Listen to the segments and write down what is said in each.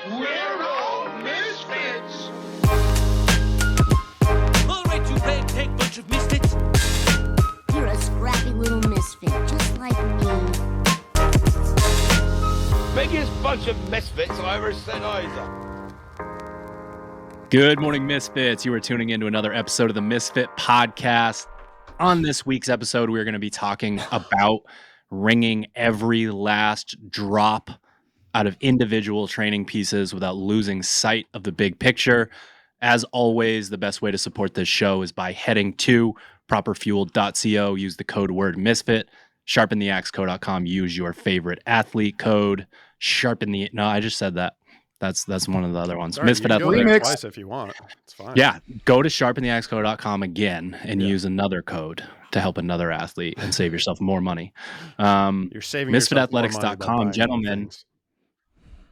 We're all misfits. All right, you ragtag bunch of misfits. You're a scrappy little misfit, just like me. Biggest bunch of misfits I ever set eyes on. Good morning, Misfits. You are tuning into another episode of the Misfit Podcast. On this week's episode, we're going to be talking about wringing every last drop out of individual training pieces without losing sight of the big picture. As always, the best way to support this show is by heading to properfuel.co. Use the code word Misfit. Sharpentheaxeco.com. Use your favorite athlete code. No, I just said that. That's one of the other ones. Sorry, Misfit you can go Athletics. there twice if you want. It's fine. Yeah, go to sharpentheaxeco.com again and use another code to help another athlete and save yourself more money. You're saving yourself more money by MisfitAthletics.com, buying gentlemen. things.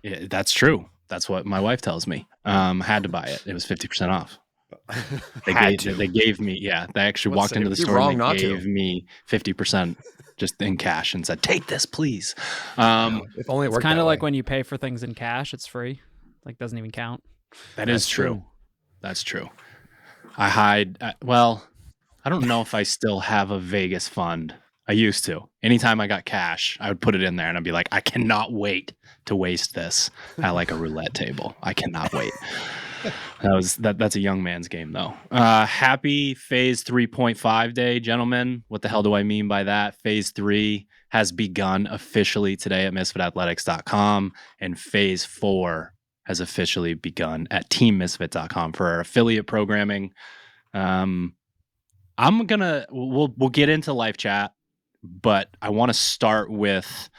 Yeah, that's true. That's what my wife tells me. Had to buy it. It was 50% off. They gave me, they actually walked into the store and they gave me 50% just in cash and said, take this, please. If only it It's worked kind that of like way. when you pay for things in cash, it's free. Like, doesn't even count. That is true. That's true. I hide. I don't know if I still have a Vegas fund. I used to. Anytime I got cash, I would put it in there and I'd be like, I cannot wait to waste this at like a roulette table. I cannot wait. That's a young man's game though. Happy phase 3.5 day, gentlemen. What the hell do I mean by that? Phase 3 has begun officially today at misfitathletics.com, and phase 4 has officially begun at teammisfit.com for our affiliate programming. We'll get into live chat, but I want to start with,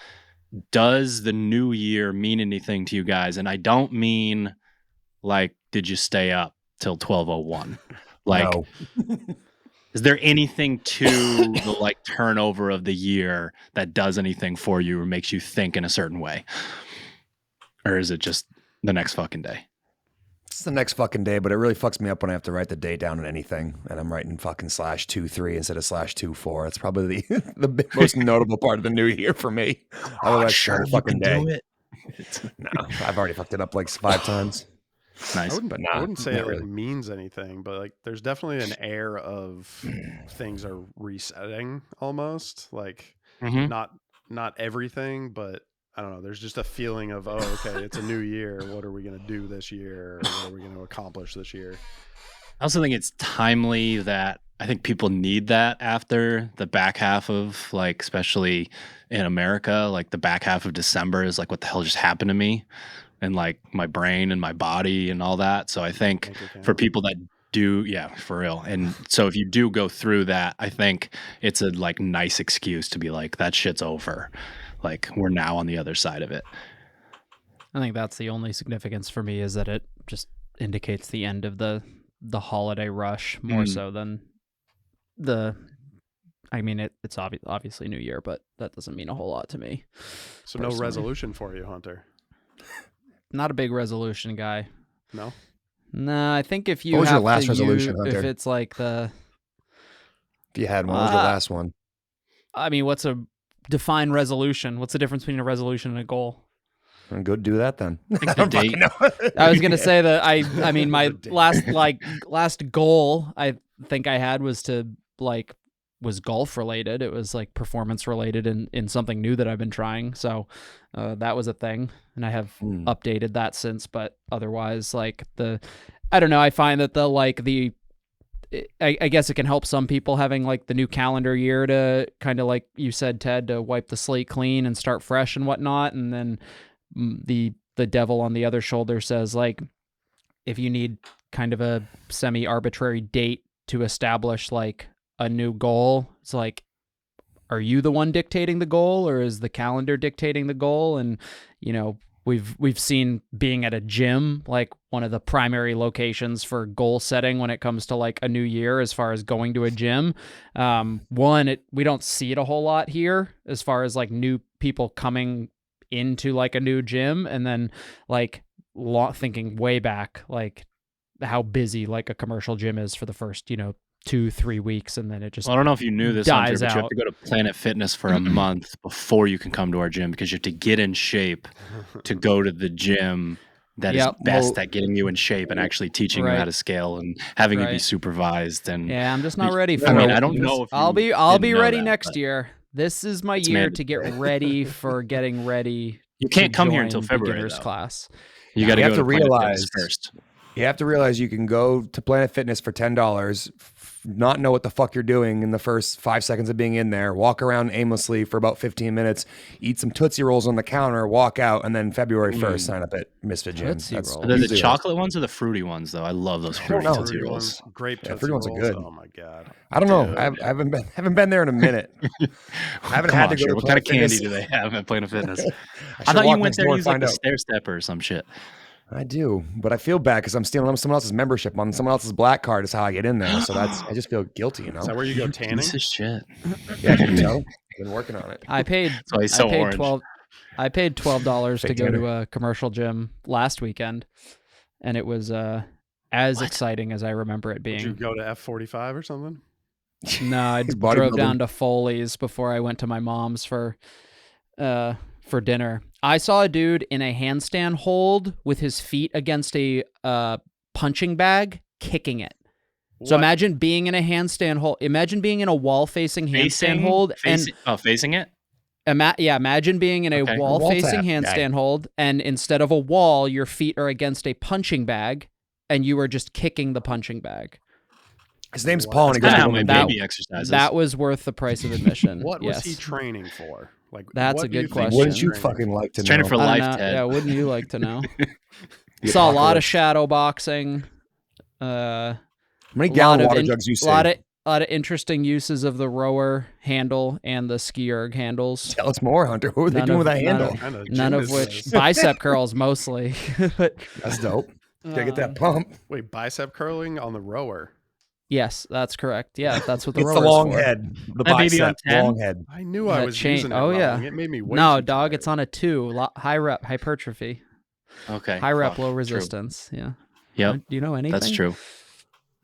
does the new year mean anything to you guys? And I don't mean like, did you stay up till 12:01? Like, No. Is there anything to the like turnover of the year that does anything for you or makes you think in a certain way? Or is it just the next fucking day? It's the next fucking day, but it really fucks me up when I have to write the date down on anything, and I'm writing fucking /23 instead of /24. It's probably the most notable part of the new year for me. Otherwise, sure, fucking you can day. do it. No, I've already fucked it up like 5 times. Nice. I wouldn't say not it really. means anything, but like there's definitely an air of things are resetting almost. Like Mhm. not everything, but I don't know. There's just a feeling of, oh, okay, it's a new year. What are we going to do this year? Or what are we going to accomplish this year? I also think it's timely that I think people need that after the back half of, like, especially in America, like the back half of December is like, what the hell just happened to me? And like my brain and my body and all that. So I think Make it count. for people that do, for real. And so if you do go through that, I think it's a like nice excuse to be like, that shit's over. Like, we're now on the other side of it. I think that's the only significance for me, is that it just indicates the end of the holiday rush more so than it's obviously New Year, but that doesn't mean a whole lot to me. So personally. no resolution for you, Hunter? Not a big resolution guy. No? Nah, I think if you What was your have last to resolution, if Hunter? it's like If you had one, what was your last one? I mean, what's a defined resolution? What's the difference between a resolution and a goal? Go do that then. I think the date. I was gonna say that I mean my last goal I think I had was golf related. It was like performance related in something new that I've been trying. So that was a thing, and I have updated that since. But otherwise, I don't know. I find that I guess it can help some people having like the new calendar year to kind of, like you said, Ted, to wipe the slate clean and start fresh and whatnot. And then the devil on the other shoulder says, like, if you need kind of a semi-arbitrary date to establish like a new goal, it's like, are you the one dictating the goal, or is the calendar dictating the goal? And, you know, we've seen being at a gym like one of the primary locations for goal setting when it comes to like a new year, as far as going to a gym. We don't see it a whole lot here as far as like new people coming into like a new gym, and then like thinking way back, like how busy like a commercial gym is for the first, 2-3 weeks, and then it just Well, I don't know if you knew this, Hunter, dies but you have out. to go to Planet Fitness for a month before you can come to our gym, because you have to get in shape to go to the gym that is best at getting you in shape and actually teaching you how to scale and having you be supervised. And yeah, I'm just not ready for I mean, it. I don't know if I'll be ready next year. year. This is my year to get ready for getting ready. You can't come here join until February, beginners though. class. You got to go to Planet realize Fitness first. You have to realize you can go to Planet Fitness for $10, not know what the fuck you're doing in the first 5 seconds of being in there, walk around aimlessly for about 15 minutes, eat some Tootsie Rolls on the counter, walk out, and then February 1st sign up at Misfit Gym. Are they the chocolate ones or the fruity ones, though? I love those fruity Tootsie Rolls. Grape Tootsie fruity ones are good. Oh my god! I don't know. I haven't been there in a minute. I haven't had to go to what kind of Planet candy Fitness. do they have at Planet Fitness? I should thought you walk went next there door to and use like find the out. stair stepper or some shit. I do, but I feel bad because I'm stealing someone else's membership on someone else's black card is how I get in there. So I just feel guilty, you know. Is that where you go tanning? This is shit. Yeah, you know, I've been working on it. I paid orange. $12 to Fake go tanner. to a commercial gym last weekend, and it was as exciting as I remember it being. Did you go to F45 or something? No, I He's drove bodybuilding. down to Foley's before I went to my mom's for dinner. I saw a dude in a handstand hold with his feet against a punching bag, kicking it. So imagine being in a handstand hold. Imagine being in a wall-facing handstand hold, facing it. Imagine being in a Okay. wall-facing Wall tap. handstand hold, and instead of a wall, your feet are against a punching bag, and you are just kicking the punching bag. His name's Paul, and he That's goes how to my Women's baby exercises. That was worth the price of admission. What was yes. he training for? Like, That's what a do you good think question. he Wouldn't was you training fucking like to He's know? training for I don't life, know. Ted. Yeah, wouldn't you like to know? The Saw a lot of apocalypse. shadow boxing. How many gallon water jugs you A see? lot of interesting uses of the rower handle and the ski erg handles. Tell us more, Hunter. What are they None doing of- with that none handle? Kind of None gym of is which this? bicep curls mostly. But, That's dope. Gotta get that pump. Wait, bicep curling on the rower. yes, that's correct. Yeah, that's what the It's rower's the long for. head. The That baby on bicep, 10? long head. I knew I That was chain- using it oh, wrong. yeah. It made me way No, too dog, tired. it's on a 2. High rep hypertrophy. Okay. High rep, fuck, low true. resistance. Yeah. Yep. Do you know anything? That's true.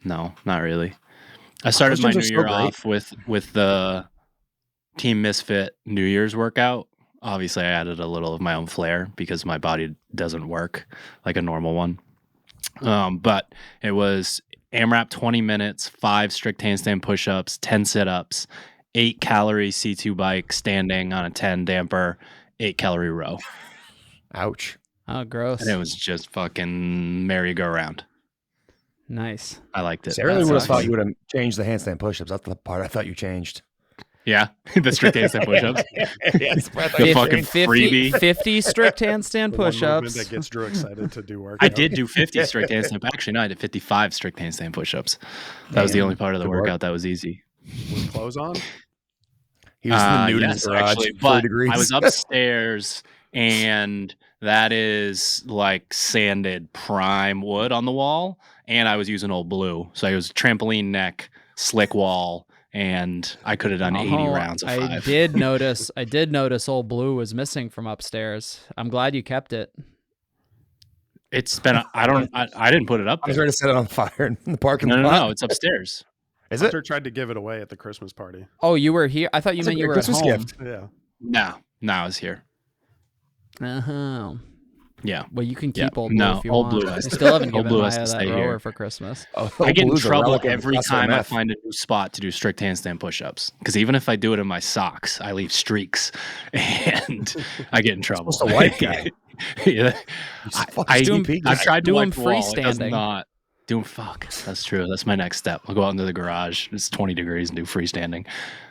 No, not really. I started Those my gyms new are so year great. off with the Team Misfit New Year's workout. Obviously, I added a little of my own flair because my body doesn't work like a normal one. But it was AMRAP 20 minutes, 5 strict handstand push-ups, 10 sit-ups, 8 calorie C2 bike standing on a 10 damper, 8 calorie row. Ouch. Oh, gross. And it was just fucking merry-go-round. Nice. I liked it. See, I really would have sucks. thought you would have changed the handstand push-ups. That's the part I thought you changed. Yeah, the strict handstand push-ups. Yes, I thought The you fucking changed. 50, freebie. 50 strict handstand The one movement push-ups. that gets Drew excited to do work. I did do 50 strict handstand. Actually, no, I did 55 strict handstand push-ups. That was the only part of the Good work. workout that was easy. with clothes on. He was in the nude in Yes, his garage, actually, 40 but degrees. I was upstairs, and that is like sanded prime wood on the wall, and I was using old blue, so I was trampoline neck, slick wall, and I could have done 80 rounds of 5. I did notice old blue was missing from upstairs. I'm glad you kept it. It's been I didn't put it up I was there. ready to set it on fire in the parking No, lot. it's upstairs. Is it? Hunter tried to give it away at the Christmas party. Oh, you were here? I thought you That's a meant you great were at Christmas home. gift. Yeah. No, I was here. Uh-huh. Yeah. Well, you can Yeah. keep old blue No, if you old want. blue I has to- still haven't old given blue Maya has to that stay rower here. for Christmas. Oh, I get in blue's a trouble relic of every Crossfit time I MF. find a new spot to do strict handstand push-ups. Because even if I do it in my socks, I leave streaks, and I get in trouble. supposed to wipe that. Yeah. I do 'em- I've tried to do 'em wipe the wall. It does freestanding. not. Do fuck. That's true. That's my next step. I'll go out into the garage. It's 20 degrees and do freestanding.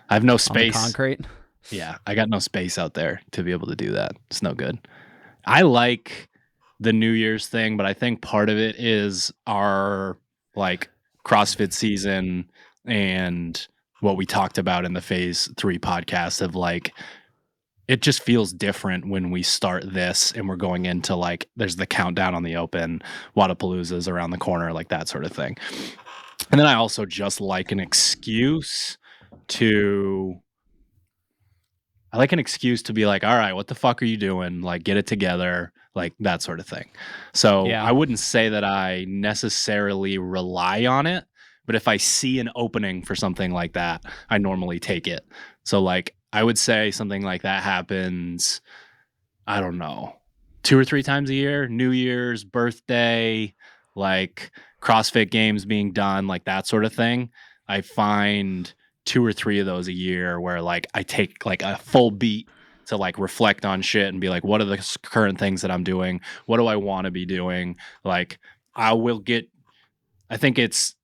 I have no On the space. concrete. Yeah, I got no space out there to be able to do that. It's no good. I like the New Year's thing, but I think part of it is our like CrossFit season and what we talked about in the Phase 3 podcast of like, it just feels different when we start this and we're going into like, there's the countdown on the open, Wadapalooza's around the corner, like that sort of thing. And then I also just like an excuse to be like, all right, what the fuck are you doing? Like, get it together, like that sort of thing. So Yeah. I wouldn't say that I necessarily rely on it, but if I see an opening for something like that, I normally take it. So like, I would say something like that happens, I don't know, 2 or 3 times a year, New Year's, birthday, like CrossFit games being done, like that sort of thing. I find 2 or 3 of those a year where like I take like a full beat to like reflect on shit and be like, what are the current things that I'm doing? What do I want to be doing? Like I think it's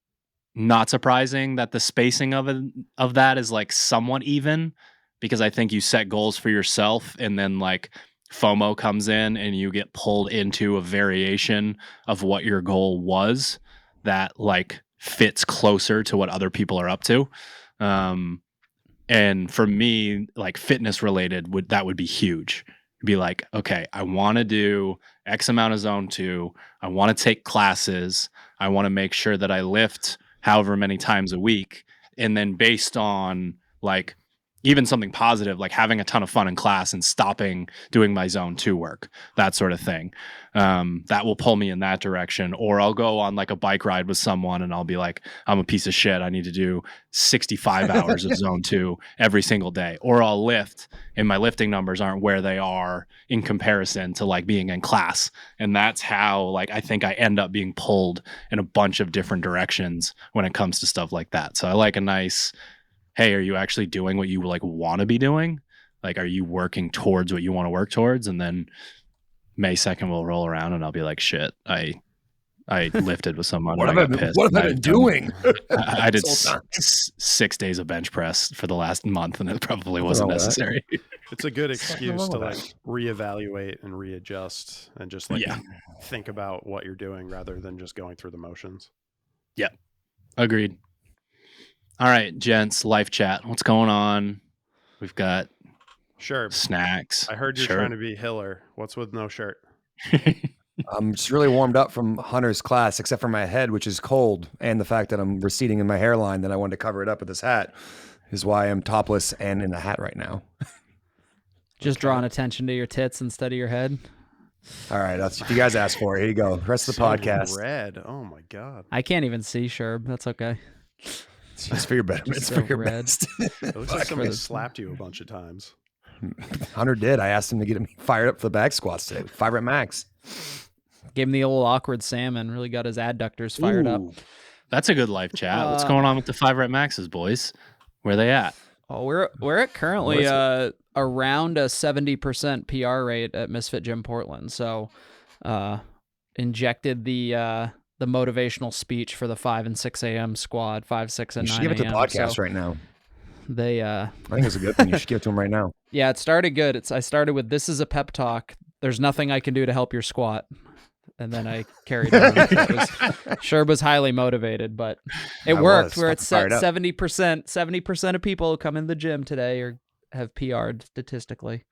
not surprising that the spacing of that is like somewhat even, because I think you set goals for yourself and then like FOMO comes in and you get pulled into a variation of what your goal was that like fits closer to what other people are up to. And for me, like fitness related, that would be huge. Be like, okay, I want to do X amount of zone 2. I want to take classes. I want to make sure that I lift however many times a week. And then based on like even something positive, like having a ton of fun in class and stopping doing my zone 2 work, that sort of thing. That will pull me in that direction. Or I'll go on like a bike ride with someone and I'll be like, I'm a piece of shit. I need to do 65 hours of zone 2 every single day. Or I'll lift and my lifting numbers aren't where they are in comparison to like being in class. And that's how like I think I end up being pulled in a bunch of different directions when it comes to stuff like that. So I like a nice, hey, are you actually doing what you like want to be doing? Like, are you working towards what you want to work towards? And then May 2nd will roll around and I'll be like, shit, I lifted with someone. What have I been doing? I did 6 days of bench press for the last month and it probably wasn't necessary. It's a good excuse to like reevaluate and readjust and just like think about what you're doing rather than just going through the motions. Yeah, agreed. All right, gents, life chat. What's going on? We've got snacks. I heard you're trying to be Hiller. What's with no shirt? I'm just really warmed up from Hunter's class, except for my head, which is cold, and the fact that I'm receding in my hairline that I wanted to cover it up with this hat is why I'm topless and in a hat right now. Just drawing attention to your tits instead of your head. All right, that's if you guys asked for it. Here you go. The rest of the podcast. Red. Oh my god. I can't even see Sherb. That's okay. It's just for your betterment. It's for your best. It looks like somebody slapped you a bunch of times. Hunter did. I asked him to get him fired up for the back squats today. 5 rep max. Gave him the old awkward salmon. Really got his adductors fired up. That's a good life chat. What's going on with the 5 rep maxes, boys? Where they at? Oh, we're at currently around a 70% PR rate at Misfit Gym Portland. So, injected the motivational speech for the 5 and 6 a.m. squad, 5, 6, and 9 a.m. You should give it to podcast right now. I think it's a good thing. You should give it to him right now. Yeah, it started good. I started with, this is a pep talk. There's nothing I can do to help your squat. And then I carried on. Sherb was highly motivated, but it worked. We're at 70%. 70% of people who come in the gym today have PR'd statistically.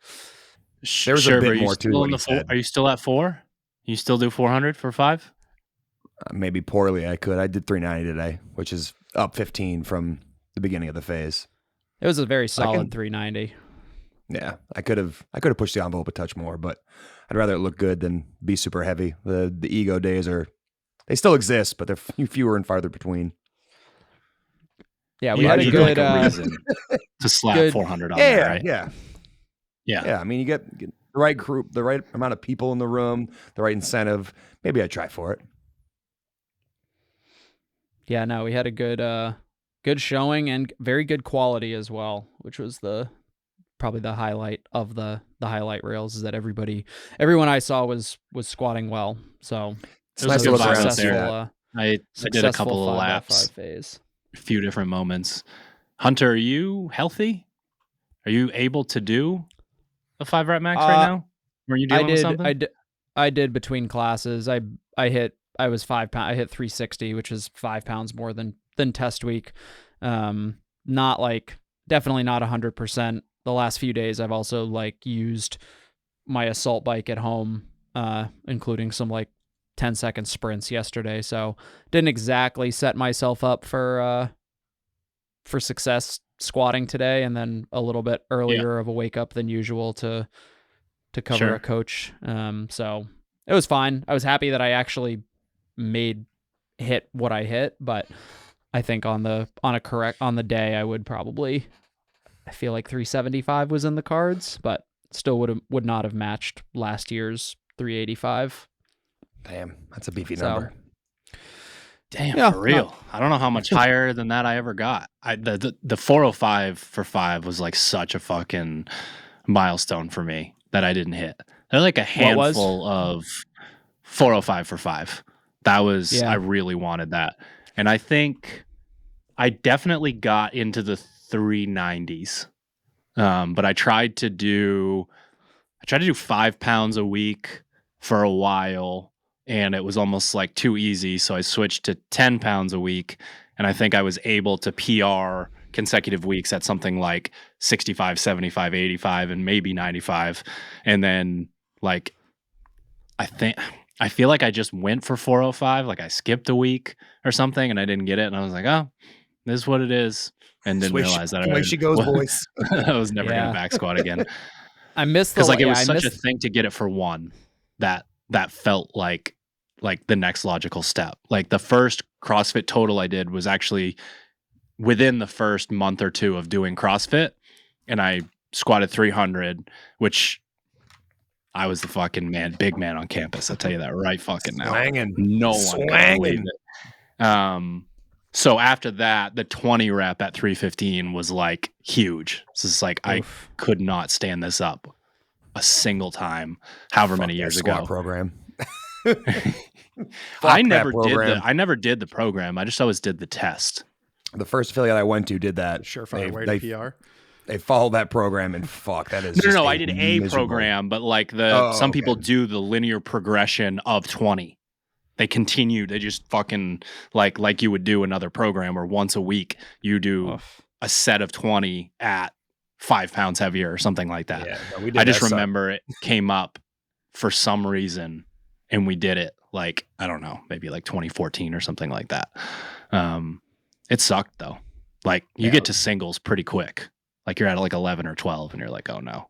There's a bit more too. Are you still at 4? You still do 400 for 5? Maybe poorly. I did 390 today, which is up 15 from the beginning of the phase. It was a very solid 390. Yeah, I could have pushed the envelope a touch more, but I'd rather it look good than be super heavy. The ego days they still exist, but they're fewer and farther between. Yeah, we had a good reason to slap 400 on there, right? Yeah. I mean, you get the right group, the right amount of people in the room, the right incentive. Maybe I'd try for it. Yeah, no, we had a good showing and very good quality as well, which was probably the highlight of the highlight reels, is that everyone I saw was squatting well. So it was a good vibe there. I did a couple of 5x5 laps, phase. a few different moments. Hunter, are you healthy? Are you able to do a 5 rep max right now? Were you dealing with something? I did between classes. I was 5 pounds. I hit 360, which is 5 pounds more than test week. Not like, definitely not 100%. The last few days, I've also like used my assault bike at home, including some like 10-second sprints yesterday. So didn't exactly set myself up for success squatting today, and then a little bit earlier of a wake up than usual to cover a coach. So it was fine. I was happy that I actually hit what I hit, but I think on the day I would probably, I feel like 375 was in the cards, but still would not have matched last year's 385. Damn, that's a beefy So- number. Damn, Yeah, for real. I don't know how much higher than that I ever got. The 405 for 5 was like such a fucking milestone for me that I didn't hit. There's like a What was? handful of 405 for 5. That was Yeah. I really wanted that. And I think I definitely got into the 390s. But I tried to do 5 pounds a week for a while, and it was almost like too easy. So I switched to 10 pounds a week, and I think I was able to PR consecutive weeks at something like 65, 75, 85, and maybe 95. And then like, I feel like I just went for 405. Like I skipped a week or something and I didn't get it. And I was like, oh, this is what it is. And didn't realize that. The way she goes, boys. I was never going to back squat again. I missed the Because like it was I such a missed- thing to get it for one that felt like the next logical step. Like the first CrossFit total I did was actually within the first month or two of doing CrossFit, and I squatted 300, which I was the fucking big man on campus. I'll tell you that right fucking now. Swanging. No one can believe it. So after that, the 20 rep at 315 was like huge. So it's like I could not stand this up a single time, however many years squat ago. Program. I never did the program. I just always did the test. The first affiliate I went to did that. Surefire way to PR. They followed that program, and fuck, that is No, just I did a miserable program, but like some people do the linear progression of 20. They continue. They just fucking like you would do another program, or once a week you do a set of 20 at 5 pounds heavier or something like that. Yeah, no, we did I just that remember it came up for some reason, and we did it like, I don't know, maybe like 2014 or something like that. It sucked though. Like you get to singles pretty quick. Like you're at like 11 or 12 and you're like, oh no,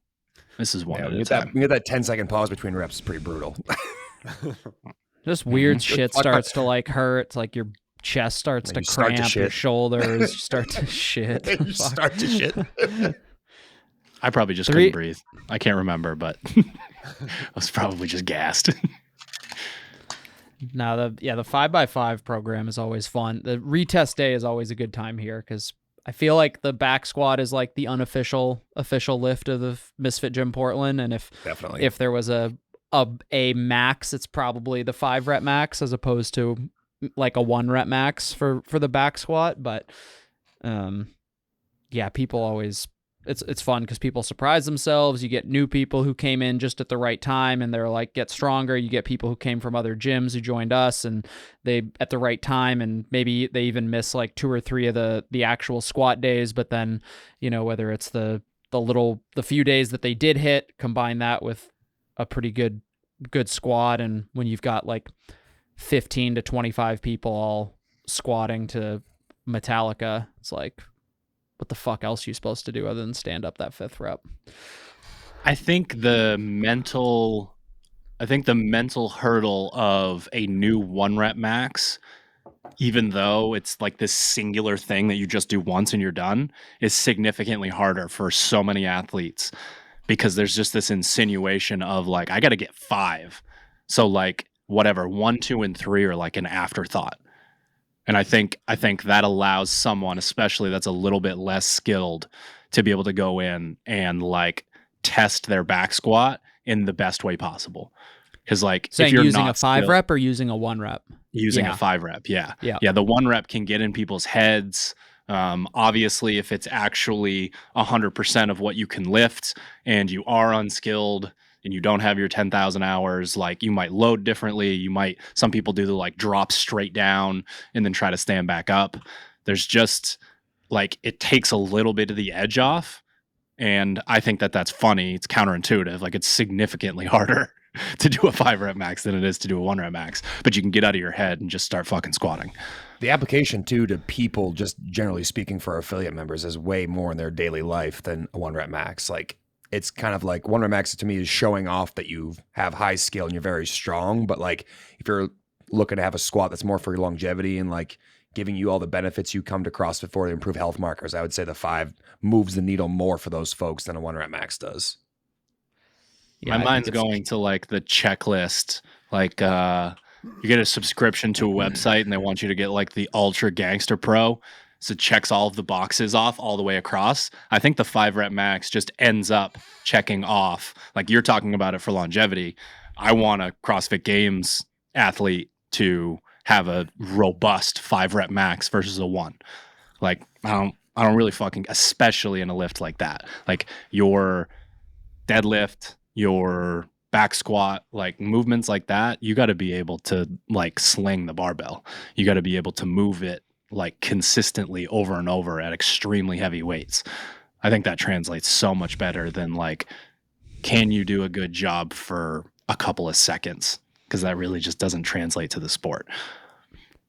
this is one at a time. We get that 10-second pause between reps is pretty brutal. Just weird shit starts to like hurt. It's like your chest starts to you start to cramp, your shit. shoulders start to shit. You start to shit. I probably just couldn't breathe. I can't remember, but I was probably just gassed. Now the 5x5 program is always fun. The retest day is always a good time here because I feel like the back squat is like the official lift of the Misfit Gym Portland, and if there was a max, it's probably the 5 rep max as opposed to like a 1 rep max for the back squat. But people always it's fun because people surprise themselves. You get new people who came in just at the right time and they're like get stronger. You get people who came from other gyms who joined us and they at the right time, and maybe they even miss like 2 or 3 of the actual squat days. But then, whether it's the few days that they did hit, combine that with a pretty good squat, and when you've got like 15 to 25 people all squatting to Metallica, it's like, what the fuck else are you supposed to do other than stand up that 5th rep? I think the mental hurdle of a new 1 rep max, even though it's like this singular thing that you just do once and you're done, is significantly harder for so many athletes, because there's just this insinuation of like, I got to get 5. So like whatever, 1, 2, and 3 are like an afterthought. And I think that allows someone, especially that's a little bit less skilled, to be able to go in and like test their back squat in the best way possible. Because like, saying if you're using not a 5 skilled, rep or using a 1 rep? Using a 5 rep, yeah. The 1 rep can get in people's heads. Obviously, if it's actually 100% of what you can lift and you are unskilled and you don't have your 10,000 hours, like you might load differently. Some people do the like drop straight down and then try to stand back up. There's just like, it takes a little bit of the edge off. And I think that's funny. It's counterintuitive. Like it's significantly harder to do a 5 rep max than it is to do a 1 rep max, but you can get out of your head and just start fucking squatting. The application too to people, just generally speaking, for our affiliate members, is way more in their daily life than a 1 rep max. Like it's kind of like 1 rep max to me is showing off that you have high skill and you're very strong. But like if you're looking to have a squat that's more for your longevity and like giving you all the benefits you come to CrossFit for to improve health markers, I would say the 5 moves the needle more for those folks than a 1 rep max does. Yeah, My I mind's think it's- going to like the checklist. Like you get a subscription to a website and they want you to get like the Ultra Gangster Pro. So it checks all of the boxes off all the way across. I think the 5 rep max just ends up checking off. Like you're talking about it for longevity. I want a CrossFit Games athlete to have a robust 5 rep max versus a 1. Like I don't really fucking, especially in a lift like that. Like your deadlift, your back squat, like movements like that, you got to be able to like sling the barbell. You got to be able to move it like consistently over and over at extremely heavy weights. I think that translates so much better than like, can you do a good job for a couple of seconds? Because that really just doesn't translate to the sport.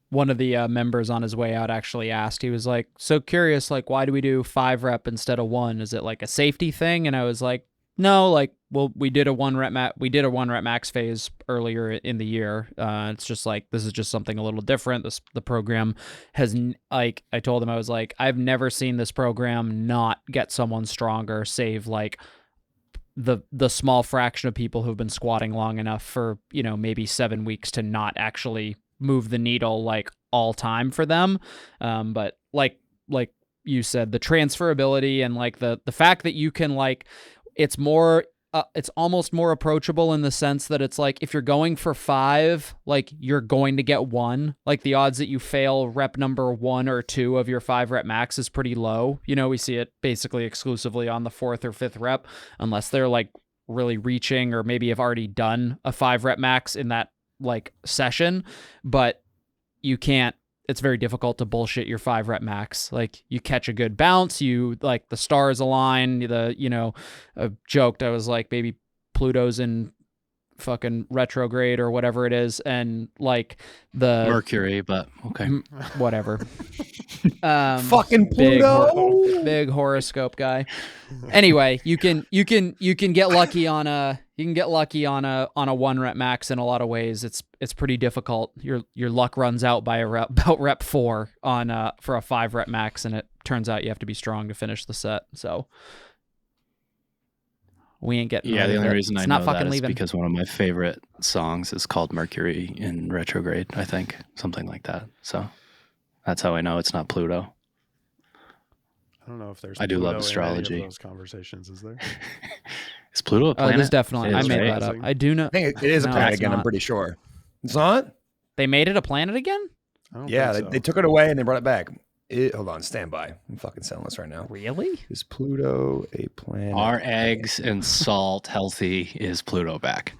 One of the members on his way out actually asked, he was like, so curious, like, why do we do 5 rep instead of 1? Is it like a safety thing? And I was like, no, like, well, we did a 1 rep max phase earlier in the year. It's just like, this is just something a little different. The program has, like, I told him, I was like, I've never seen this program not get someone stronger, save like the small fraction of people who've been squatting long enough for, you know, maybe 7 weeks to not actually move the needle like all time for them. But like you said, the transferability and like the fact that you can like, it's more, it's almost more approachable in the sense that it's like, if you're going for 5, like you're going to get 1, like the odds that you fail rep number 1 or 2 of your 5 rep max is pretty low. You know, we see it basically exclusively on the 4th or 5th rep, unless they're like really reaching or maybe have already done a 5 rep max in that like session, but you can't, it's very difficult to bullshit your 5 rep max. Like you catch a good bounce, you like the stars align, I joked, I was like, maybe Pluto's in fucking retrograde or whatever it is. And like the Mercury, but okay. Whatever. Fucking Pluto. Big horoscope guy. Anyway, you can get lucky on a 1 rep max in a lot of ways. It's pretty difficult. Your luck runs out by about rep 4 on for a 5 rep max, and it turns out you have to be strong to finish the set. So we ain't getting. Yeah, the only reason I know that is leaving. because one of my favorite songs is called Mercury in Retrograde, I think. Something like that. So that's how I know it's not Pluto. I don't know if there's. I do love Pluto in astrology. any of those conversations, is there? Is Pluto a planet? There's definitely. It I is, made right? that up. I do know. I think it is a No, planet it's again. I'm not. pretty sure. It's not? They made it a planet again? I don't Yeah, think so. they took it away and they brought it back. Hold on, stand by. I'm fucking selling this right now. Really? Is Pluto a planet? Are eggs and salt healthy? Is Pluto back?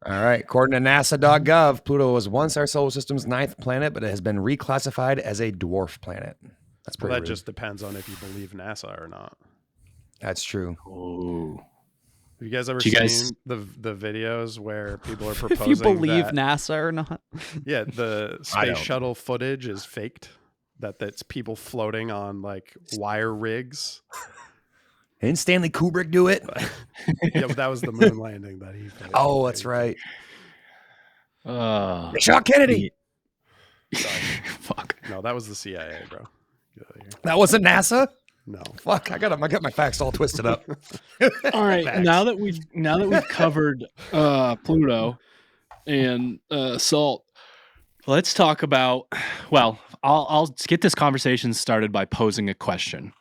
All right. According to NASA.gov, Pluto was once our solar system's 9th planet, but it has been reclassified as a dwarf planet. That's Well, pretty that rude. just depends on if you believe NASA or not. That's true. Ooh. Have you guys ever Do you guys- seen the videos where people are proposing If you believe that, NASA or not. yeah, the I space don't. shuttle footage is faked? That's people floating on like wire rigs. Didn't Stanley Kubrick do it? Yeah, but that was the moon landing that he. faked. Oh, that's right. Oh, They shot Kennedy. fuck. No, that was the CIA, bro. Get out of here. That wasn't NASA? No. Fuck, I got my facts all twisted up. All right, Facts. now that we've covered Pluto and salt, let's talk about. Well, I'll get this conversation started by posing a question.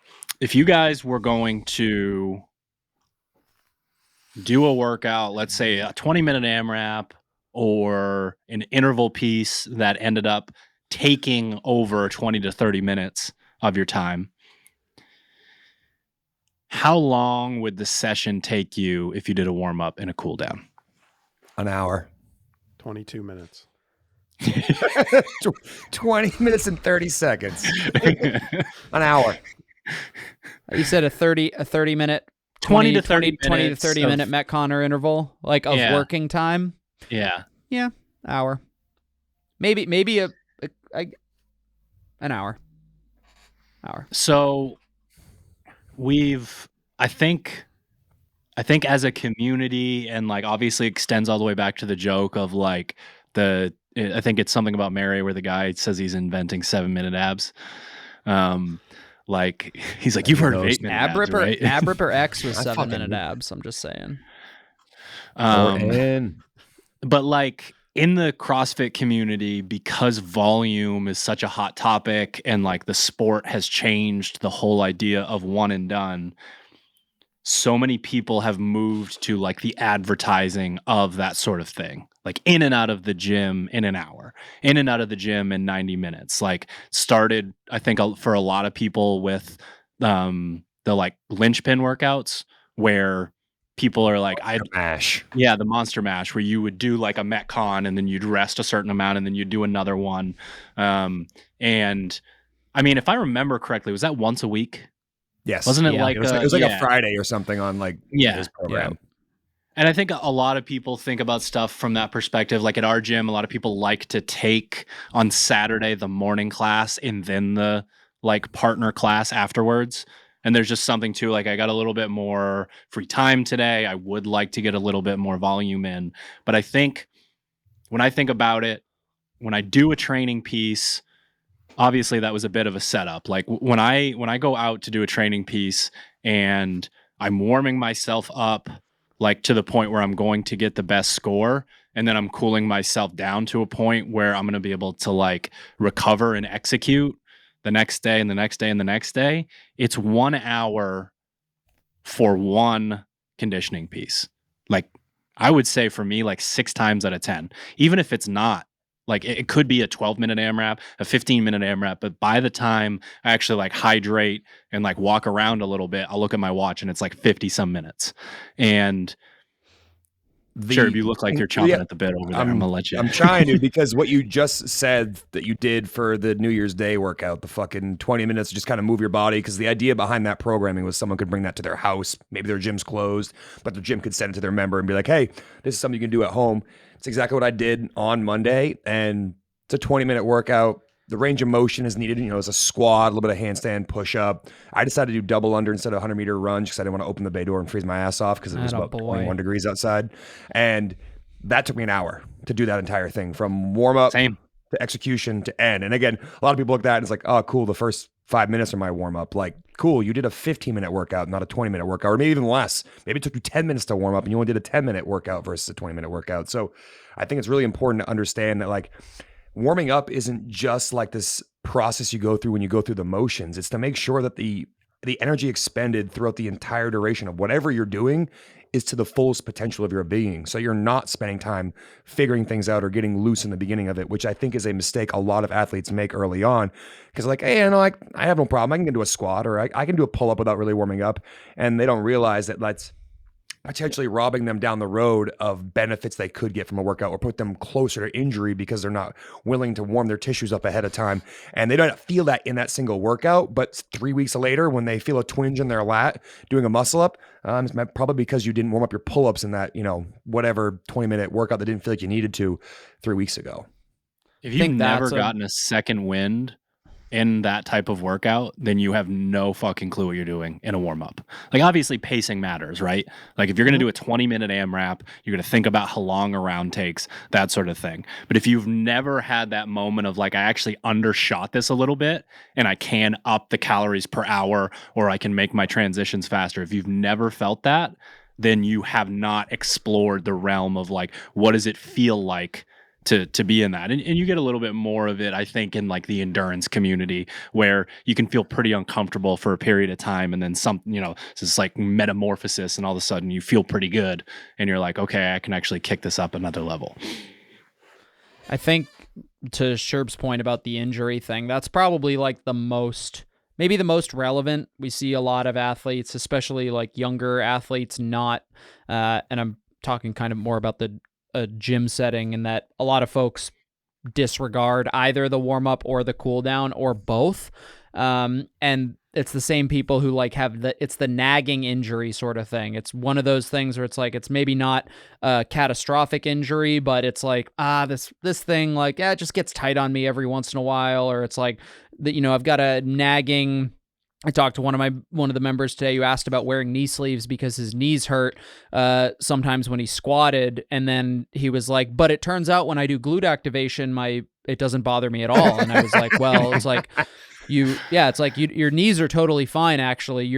If you guys were going to do a workout, let's say a 20-minute AMRAP or an interval piece that ended up taking over 20 to 30 minutes of your time, how long would the session take you if you did a warm up and a cool down? An hour. 22 minutes. 20 minutes and 30 seconds. An hour. You said a 30 minute 20 to 30 20 to minutes 30 of- minute Metcon or interval like of Yeah. working time. Yeah. Yeah, hour. Maybe an hour. So I think as a community, and like obviously extends all the way back to the joke of like I think it's something about Mary where the guy says he's inventing 7-minute abs. Like he's like, you've heard of 8-minute Ab abs, Ripper, right? Ab Ripper X was I 7-minute fucking- abs. I'm just saying. But like in the CrossFit community, because volume is such a hot topic and like the sport has changed the whole idea of one and done, so many people have moved to like the advertising of that sort of thing. Like in and out of the gym in an hour, in and out of the gym in 90 minutes. Like started, I think for a lot of people with the like linchpin workouts where people are like, Mash. yeah, the monster mash where you would do like a Metcon and then you'd rest a certain amount and then you'd do another one. And I mean, if I remember correctly, was that once a week? Yes. Wasn't it Yeah. like It was like a Friday or something on like his program. And I think a lot of people think about stuff from that perspective. Like at our gym, a lot of people like to take on Saturday the morning class and then the like partner class afterwards. And there's just something to like, I got a little bit more free time today. I would like to get a little bit more volume in. But I think when I think about it, when I do a training piece, obviously that was a bit of a setup. Like when I go out to do a training piece and I'm warming myself up like to the point where I'm going to get the best score, and then I'm cooling myself down to a point where I'm going to be able to like recover and execute the next day and the next day and the next day. It's 1 hour for one conditioning piece. Like I would say for me, like 6 times out of 10, even if it's not like it could be a 12-minute AMRAP, a 15-minute AMRAP, but by the time I actually like hydrate and like walk around a little bit, I'll look at my watch and it's like 50 some minutes. And sure, you look like you're chomping at the bit over there. I'm gonna let you. I'm trying to, because what you just said that you did for the New Year's Day workout, the fucking 20 minutes to just kind of move your body, because the idea behind that programming was someone could bring that to their house. Maybe their gym's closed, but the gym could send it to their member and be like, hey, this is something you can do at home. It's exactly what I did on Monday, and it's a 20-minute workout. The range of motion is needed. It's a squat, a little bit of handstand, push up. I decided to do double under instead of 100-meter runs because I didn't want to open the bay door and freeze my ass off because it was about 21 degrees outside. And that took me an hour to do that entire thing from warm up to execution to end. And again, a lot of people look at that and it's like, oh, cool. The first 5 minutes are my warm up. Like, cool. You did a 15-minute workout, not a 20-minute workout, or maybe even less. Maybe it took you 10 minutes to warm up and you only did a 10-minute workout versus a 20-minute workout. So I think it's really important to understand that like warming up isn't just like this process you go through when you go through the motions. It's to make sure that the energy expended throughout the entire duration of whatever you're doing is to the fullest potential of your being. So you're not spending time figuring things out or getting loose in the beginning of it, which I think is a mistake a lot of athletes make early on. Because like, hey, I have no problem. I can do a squat or I can do a pull-up without really warming up. And they don't realize that that's potentially robbing them down the road of benefits they could get from a workout, or put them closer to injury because they're not willing to warm their tissues up ahead of time. And they don't feel that in that single workout, but 3 weeks later when they feel a twinge in their lat doing a muscle up, it's probably because you didn't warm up your pull-ups in that, whatever 20-minute workout that didn't feel like you needed to 3 weeks ago. If you've never gotten a second wind in that type of workout, then you have no fucking clue what you're doing in a warm-up. Like obviously pacing matters, right? Like if you're going to do a 20-minute AMRAP, you're going to think about how long a round takes, that sort of thing. But if you've never had that moment of like, I actually undershot this a little bit and I can up the calories per hour, or I can make my transitions faster. If you've never felt that, then you have not explored the realm of like, what does it feel like to be in that. And you get a little bit more of it, I think, in like the endurance community, where you can feel pretty uncomfortable for a period of time. And then it's this like metamorphosis, and all of a sudden you feel pretty good. And you're like, okay, I can actually kick this up another level. I think to Sherb's point about the injury thing, that's probably like maybe the most relevant. We see a lot of athletes, especially like younger athletes, and I'm talking kind of more about a gym setting, and that a lot of folks disregard either the warm up or the cool down or both. And it's the same people who like have it's the nagging injury sort of thing. It's one of those things where it's like, it's maybe not a catastrophic injury, but it's like, this thing, like, it just gets tight on me every once in a while. Or it's like that, I've got a nagging. I talked to one of the members today who asked about wearing knee sleeves because his knees hurt sometimes when he squatted, and then he was like, "But it turns out when I do glute activation, it doesn't bother me at all." And I was like, "Well, it's like it's like your knees are totally fine. Actually,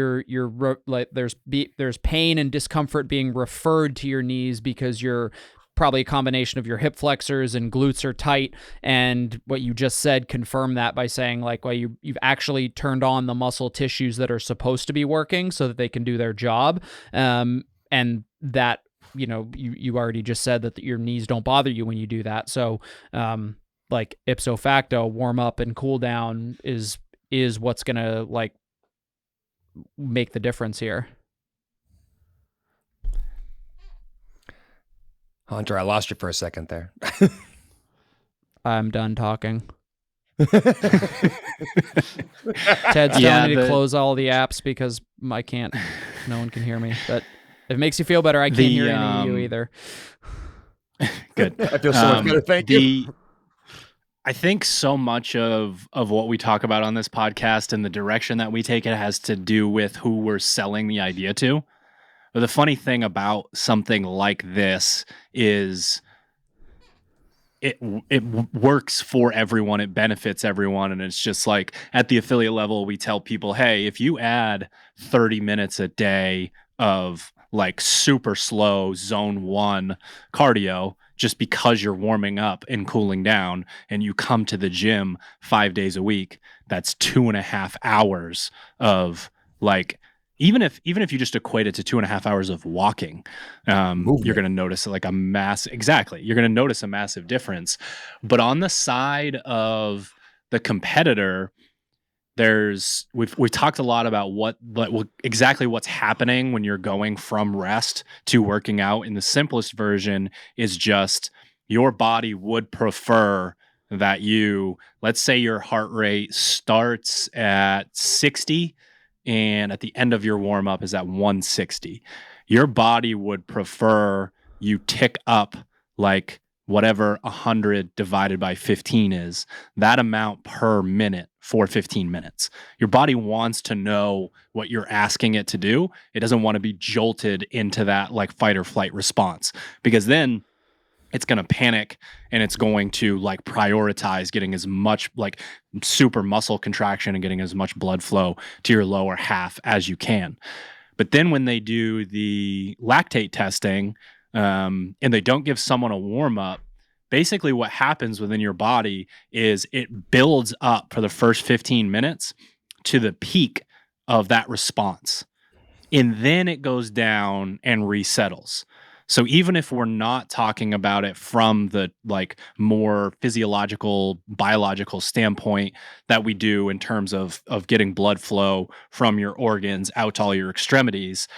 like there's pain and discomfort being referred to your knees because you're probably a combination of your hip flexors and glutes are tight. And what you just said confirmed that by saying like, well, you've actually turned on the muscle tissues that are supposed to be working so that they can do their job. And that, you already just said that your knees don't bother you when you do that. So, like ipso facto, warm up and cool down is what's going to like make the difference here. Hunter, I lost you for a second there. I'm done talking. Ted's telling me to close all the apps because no one can hear me. But if it makes you feel better, I can't hear any of you either. Good. I feel so much better. Thank you. I think so much of what we talk about on this podcast and the direction that we take it has to do with who we're selling the idea to. But the funny thing about something like this is it works for everyone. It benefits everyone. And it's just like at the affiliate level, we tell people, hey, if you add 30 minutes a day of like super slow zone 1 cardio, just because you're warming up and cooling down and you come to the gym 5 days a week, that's 2.5 hours of like, even if you just equate it to 2.5 hours of walking, you're going to notice like you're going to notice a massive difference. But on the side of the competitor, we've talked a lot about exactly what's happening when you're going from rest to working out. And the simplest version is just your body would prefer that let's say your heart rate starts at 60 and at the end of your warm up is at 160. Your body would prefer you tick up like whatever 100 divided by 15 is, that amount per minute for 15 minutes. Your body wants to know what you're asking it to do. It doesn't want to be jolted into that like fight or flight response, because then it's going to panic and it's going to like prioritize getting as much like super muscle contraction and getting as much blood flow to your lower half as you can. But then when they do the lactate testing, and they don't give someone a warm up, basically what happens within your body is it builds up for the first 15 minutes to the peak of that response. And then it goes down and resettles. So even if we're not talking about it from the like more physiological, biological standpoint that we do in terms of getting blood flow from your organs out to all your extremities,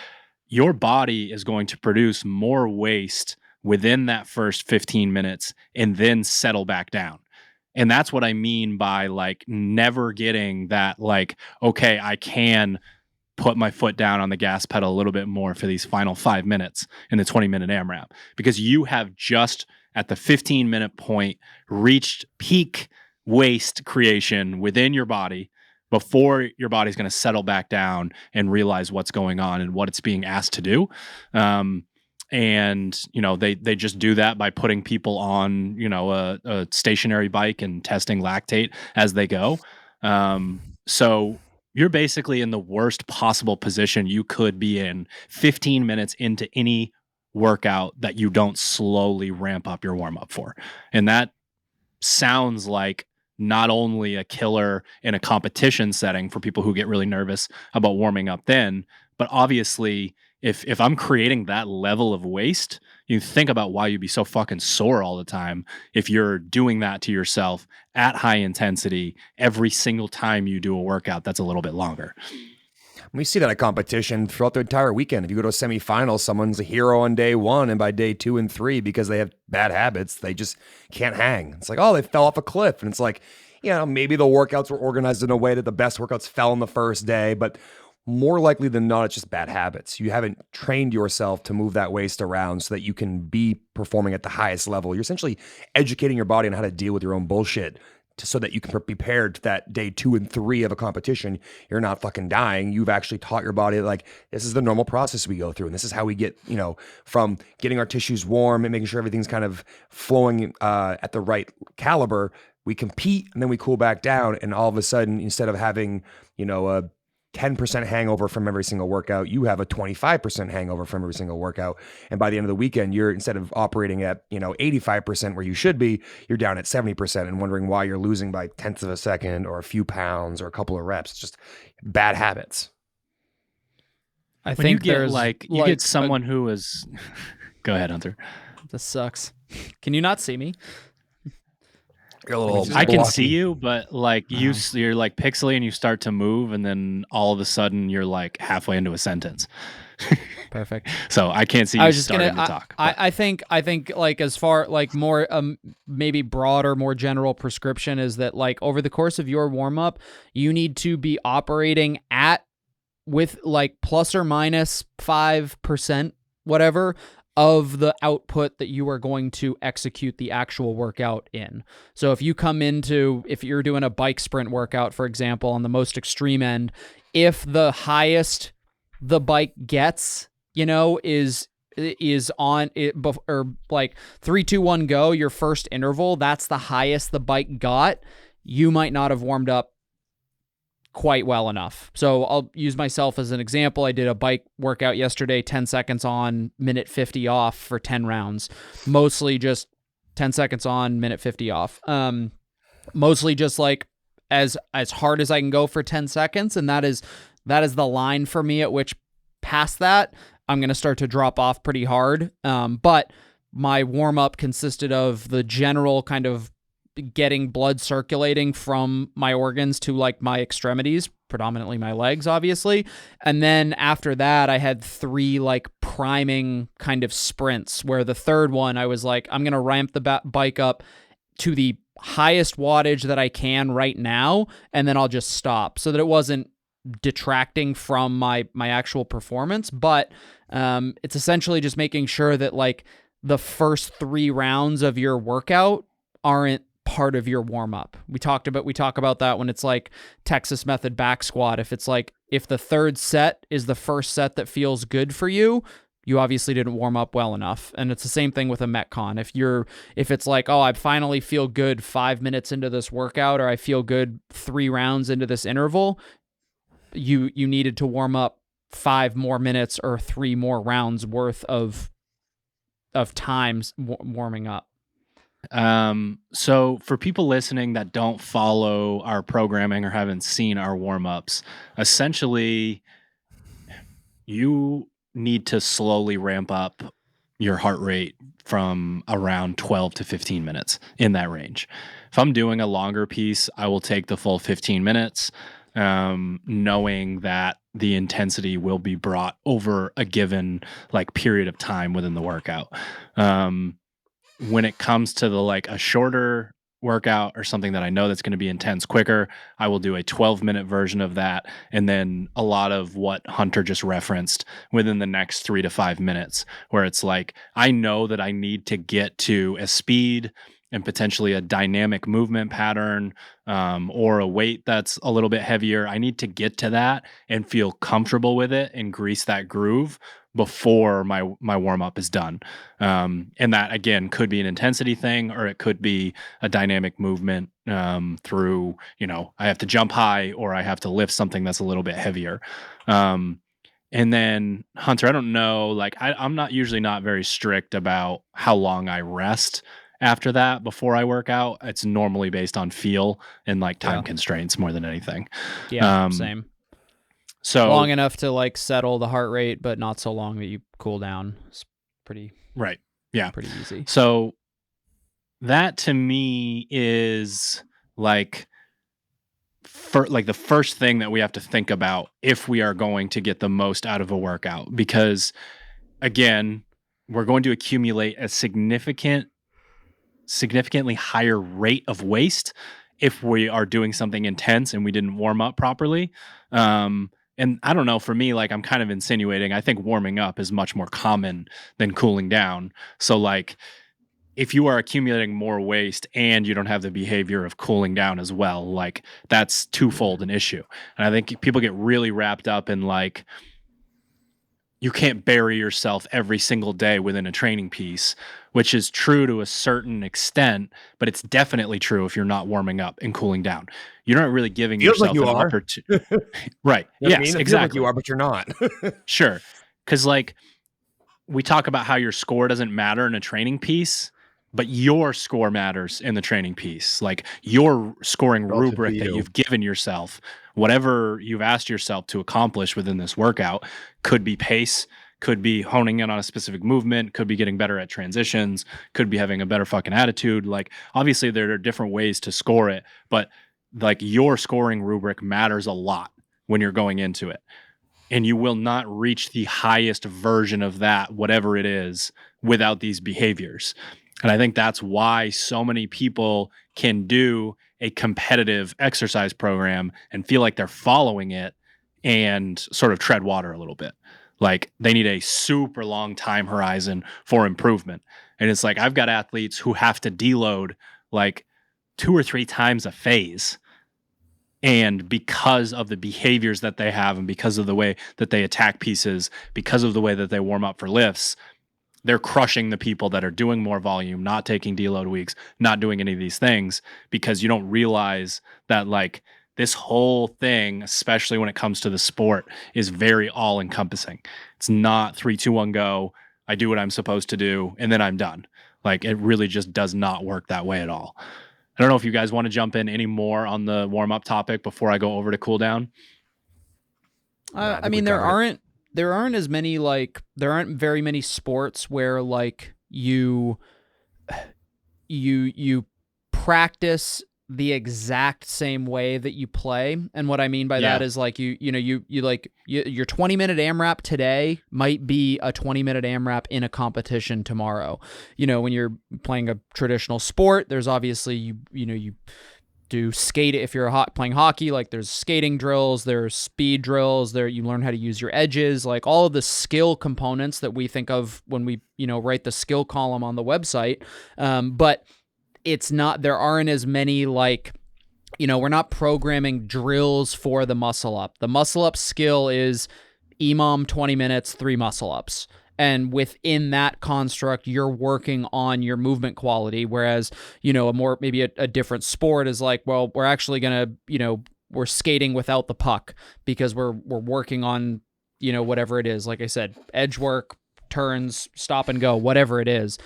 your body is going to produce more waste within that first 15 minutes and then settle back down. And that's what I mean by like never getting that like, okay, I can put my foot down on the gas pedal a little bit more for these final 5 minutes in the 20-minute AMRAP, because you have just at the 15-minute point reached peak waste creation within your body before your body's going to settle back down and realize what's going on and what it's being asked to do. And, they just do that by putting people on, a stationary bike and testing lactate as they go. So you're basically in the worst possible position you could be in 15 minutes into any workout that you don't slowly ramp up your warm up for. And that sounds like not only a killer in a competition setting for people who get really nervous about warming up then, but obviously if I'm creating that level of waste, you think about why you'd be so fucking sore all the time if you're doing that to yourself at high intensity every single time you do a workout that's a little bit longer. We see that at competition throughout the entire weekend. If you go to a semifinal, someone's a hero on day 1, and by day 2 and 3, because they have bad habits, they just can't hang. It's like, oh, they fell off a cliff. And it's like, maybe the workouts were organized in a way that the best workouts fell on the first day, but more likely than not, it's just bad habits. You haven't trained yourself to move that waste around so that you can be performing at the highest level. You're essentially educating your body on how to deal with your own bullshit so that you can be prepared to that day 2 and 3 of a competition. You're not fucking dying. You've actually taught your body like this is the normal process we go through, and this is how we get, from getting our tissues warm and making sure everything's kind of flowing at the right caliber. We compete and then we cool back down, and all of a sudden, instead of having a 10% hangover from every single workout, you have a 25% hangover from every single workout. And by the end of the weekend, you're, instead of operating at 85% where you should be, you're down at 70% and wondering why you're losing by tenths of a second or a few pounds or a couple of reps. It's just bad habits. I When think you get there's you get someone who is go ahead, Hunter. This sucks. Can you not see me? You're a little I can blocky. see you, but you're like pixely and you start to move, and then all of a sudden you're like halfway into a sentence. Perfect. So I can't see you starting to talk. I think like as far like more maybe broader, more general prescription is that like over the course of your warm up, you need to be operating with like plus or minus 5%, whatever, of the output that you are going to execute the actual workout in. So if you're doing a bike sprint workout, for example, on the most extreme end, if the highest the bike gets, is on it, or like 3, 2, 1, go, your first interval, that's the highest the bike got, you might not have warmed up quite well enough. So I'll use myself as an example. I did a bike workout yesterday, 10 seconds on, minute 50 off for 10 rounds. Mostly just 10 seconds on, minute 50 off. Mostly just like as hard as I can go for 10 seconds. And that is the line for me at which past that, I'm going to start to drop off pretty hard. But my warm up consisted of the general kind of getting blood circulating from my organs to like my extremities, predominantly my legs, obviously. And then after that, I had 3 like priming kind of sprints where the third one, I was like, I'm going to ramp the bike up to the highest wattage that I can right now. And then I'll just stop so that it wasn't detracting from my actual performance. But it's essentially just making sure that like the first 3 rounds of your workout aren't part of your warm up. We talk about that when it's like Texas method back squat. If it's like, if the third set is the first set that feels good for you, you obviously didn't warm up well enough. And it's the same thing with a Metcon. If it's like, oh, I finally feel good 5 minutes into this workout, or I feel good 3 rounds into this interval, you needed to warm up 5 more minutes or 3 more rounds worth of times warming up. So for people listening that don't follow our programming or haven't seen our warm-ups, essentially you need to slowly ramp up your heart rate from around 12 to 15 minutes, in that range. If I'm doing a longer piece, I will take the full 15 minutes, knowing that the intensity will be brought over a given like period of time within the workout. When it comes to a shorter workout or something that I know that's going to be intense quicker, I will do a 12-minute version of that. And then a lot of what Hunter just referenced within the next 3 to 5 minutes, where it's like, I know that I need to get to a speed and potentially a dynamic movement pattern, or a weight that's a little bit heavier. I need to get to that and feel comfortable with it and grease that groove before my warm-up is done. And that, again, could be an intensity thing, or it could be a dynamic movement through, I have to jump high or I have to lift something that's a little bit heavier. And then, Hunter, I don't know, I'm not usually not very strict about how long I rest after that before I work out. It's normally based on feel and time constraints more than anything. Yeah, same. So long enough to settle the heart rate, but not so long that you cool down. It's pretty right. Yeah, pretty easy. So that to me is the first thing that we have to think about if we are going to get the most out of a workout, because again, we're going to accumulate a significantly higher rate of waste if we are doing something intense and we didn't warm up properly. And I don't know, for me, I'm kind of insinuating, I think warming up is much more common than cooling down. So if you are accumulating more waste and you don't have the behavior of cooling down as well, like that's twofold an issue. And I think people get really wrapped up in like, you can't bury yourself every single day within a training piece, which is true to a certain extent, but it's definitely true if you're not warming up and cooling down. You're not really giving Feels yourself like you an are. opportunity. Right. You know what I Yes, mean? It feels like exactly. you are, but you're not. Sure. Because like we talk about how your score doesn't matter in a training piece, but your score matters in the training piece. Like your scoring Relative rubric to that you. you've given yourself, whatever you've asked yourself to accomplish within this workout, could be pace, could be honing in on a specific movement, could be getting better at transitions, could be having a better fucking attitude. Like obviously there are different ways to score it, but like your scoring rubric matters a lot when you're going into it. And you will not reach the highest version of that, whatever it is, without these behaviors. And I think that's why so many people can do a competitive exercise program and feel like they're following it and sort of tread water a little bit. Like they need a super long time horizon for improvement. And it's like, I've got athletes who have to deload like 2 or 3 times a phase. And because of the behaviors that they have and because of the way that they attack pieces, because of the way that they warm up for lifts, they're crushing the people that are doing more volume, not taking deload weeks, not doing any of these things, because you don't realize that like this whole thing, especially when it comes to the sport, is very all encompassing. It's not 3, 2, 1, go. I do what I'm supposed to do and then I'm done. Like it really just does not work that way at all. I don't know if you guys want to jump in any more on the warm up topic before I go over to cool down. I mean, there aren't as many like there aren't very many sports where like you practice the exact same way that you play. And what I mean by that is like your 20-minute AMRAP today might be a 20-minute AMRAP in a competition tomorrow. You know, when you're playing a traditional sport, there's obviously you do skate if you're playing hockey, like there's skating drills, there's speed drills, there you learn how to use your edges, like all of the skill components that we think of when we, write the skill column on the website. But it's not, there aren't as many like, we're not programming drills for the muscle up. The muscle up skill is EMOM 20 minutes, 3 muscle ups. And within that construct, you're working on your movement quality. Whereas, maybe a different sport is like, well, we're actually going to, we're skating without the puck because we're working on, whatever it is. Like I said, edge work, turns, stop and go, whatever it is.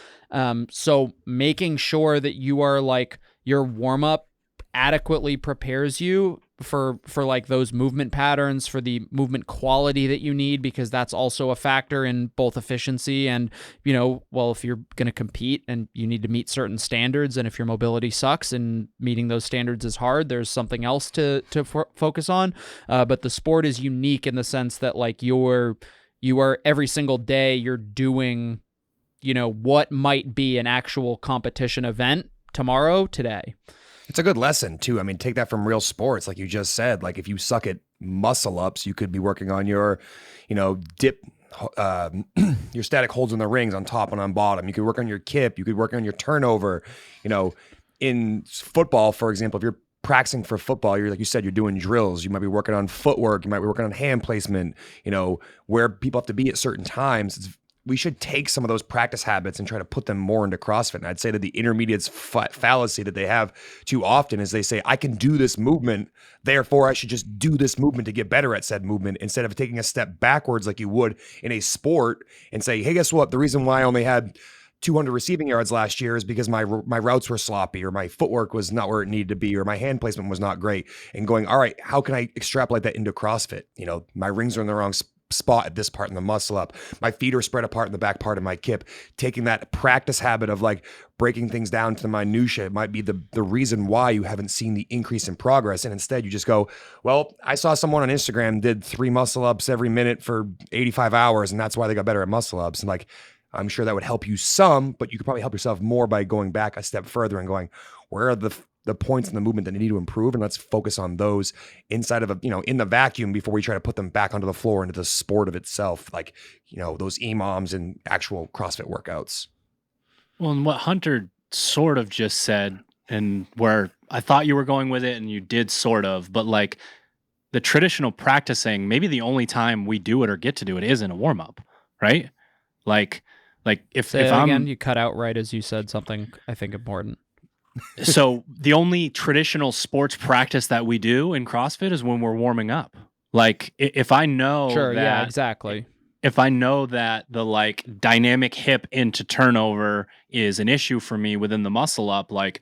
So making sure that you are like your warm up adequately prepares you for like those movement patterns, for the movement quality that you need, because that's also a factor in both efficiency and, if you're going to compete and you need to meet certain standards, and if your mobility sucks and meeting those standards is hard, there's something else to focus on. But the sport is unique in the sense that like you are every single day you're doing, what might be an actual competition event tomorrow, today. It's a good lesson too. I mean, take that from real sports. Like you just said, like if you suck at muscle ups, you could be working on your, dip, your static holds in the rings on top and on bottom. You could work on your kip. You could work on your turnover. In football, for example, if you're practicing for football, you're like you said, you're doing drills. You might be working on footwork. You might be working on hand placement, where people have to be at certain times. We should take some of those practice habits and try to put them more into CrossFit. And I'd say that the intermediates fallacy that they have too often is they say, I can do this movement, therefore I should just do this movement to get better at said movement, instead of taking a step backwards like you would in a sport and say, hey, guess what? The reason why I only had 200 receiving yards last year is because my routes were sloppy, or my footwork was not where it needed to be, or my hand placement was not great. And going, all right, how can I extrapolate that into CrossFit? My rings are in the wrong spot at this part in the muscle up. My feet are spread apart in the back part of my kip. Taking that practice habit of like breaking things down to the minutia might be the reason why you haven't seen the increase in progress. And instead you just go, well, I saw someone on Instagram did 3 muscle ups every minute for 85 hours. And that's why they got better at muscle ups. And like, I'm sure that would help you some, but you could probably help yourself more by going back a step further and going, where are the points in the movement that need to improve, and let's focus on those inside of in the vacuum before we try to put them back onto the floor into the sport of itself, like those EMOMs and actual CrossFit workouts. Well, and what Hunter sort of just said, and where I thought you were going with it, and you did sort of, but like the traditional practicing, maybe the only time we do it or get to do it is in a warm up, right? Like if I'm again, you cut out right as you said something I think important. So the only traditional sports practice that we do in CrossFit is when we're warming up. Like if I know Sure, that, yeah, exactly. if I know that the like dynamic hip into turnover is an issue for me within the muscle up, like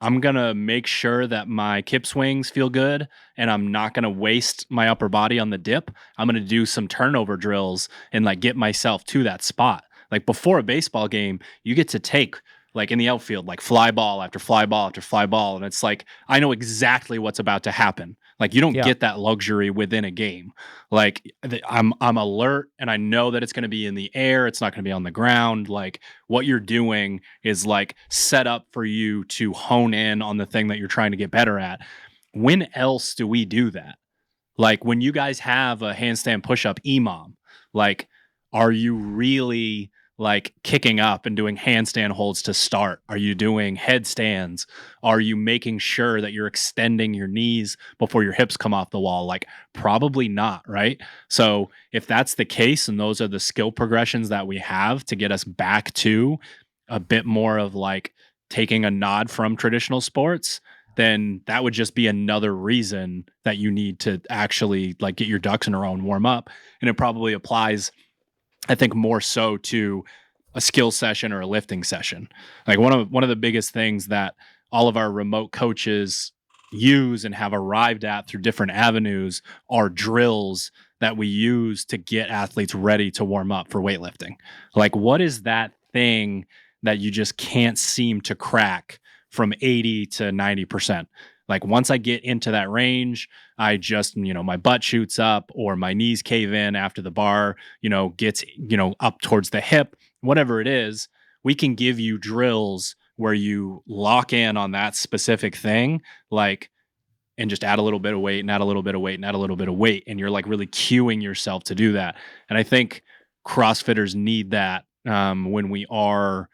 I'm going to make sure that my kip swings feel good and I'm not going to waste my upper body on the dip. I'm going to do some turnover drills and like get myself to that spot. Like before a baseball game, you get to take like in the outfield, like fly ball after fly ball after fly ball. And it's like, I know exactly what's about to happen. Like you don't get that luxury within a game. Like I'm alert and I know that it's going to be in the air. It's not going to be on the ground. Like what you're doing is like set up for you to hone in on the thing that you're trying to get better at. When else do we do that? Like when you guys have a handstand push-up EMOM, like, are you really like kicking up and doing handstand holds to start? Are you doing headstands? Are you making sure that you're extending your knees before your hips come off the wall? Like probably not, right? So if that's the case, and those are the skill progressions that we have to get us back to a bit more of like taking a nod from traditional sports, then that would just be another reason that you need to actually like get your ducks in a row and warm up. And it probably applies, I think, more so to a skill session or a lifting session. Like one of the biggest things that all of our remote coaches use and have arrived at through different avenues are drills that we use to get athletes ready to warm up for weightlifting. Like what is that thing that you just can't seem to crack from 80 to 90%? Like once I get into that range, I just, my butt shoots up or my knees cave in after the bar, gets, up towards the hip, whatever it is. We can give you drills where you lock in on that specific thing, like, and just add a little bit of weight and add a little bit of weight and add a little bit of weight. And you're like really cueing yourself to do that. And I think CrossFitters need that when we are,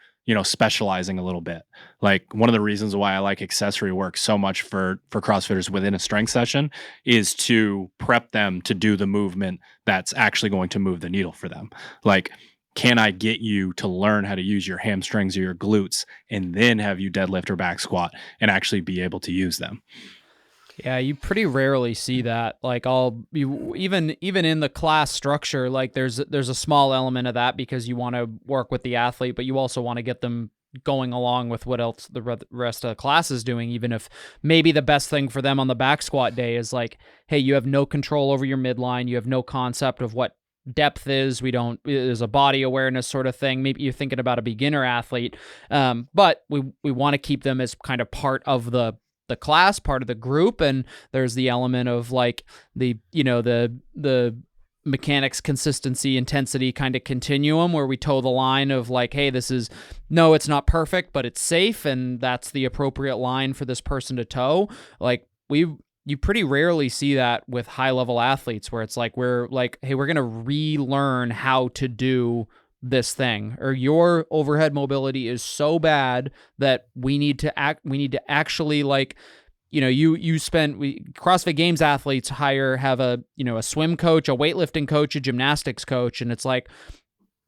specializing a little bit. Like one of the reasons why I like accessory work so much for CrossFitters within a strength session is to prep them to do the movement that's actually going to move the needle for them. Like, can I get you to learn how to use your hamstrings or your glutes and then have you deadlift or back squat and actually be able to use them? Yeah, you pretty rarely see that. Like even in the class structure, like there's a small element of that because you want to work with the athlete, but you also want to get them going along with what else the rest of the class is doing, even if maybe the best thing for them on the back squat day is like, hey, you have no control over your midline. You have no concept of what depth is. There's a body awareness sort of thing. Maybe you're thinking about a beginner athlete, but we want to keep them as kind of part of the class, part of the group. And there's the element of like the mechanics, consistency, intensity kind of continuum where we toe the line of like, hey, it's not perfect, but it's safe. And that's the appropriate line for this person to toe. Like you pretty rarely see that with high level athletes where it's like, we're like, hey, we're going to relearn how to do this thing, or your overhead mobility is so bad that we need to actually like, CrossFit Games athletes have a swim coach, a weightlifting coach, a gymnastics coach. And it's like,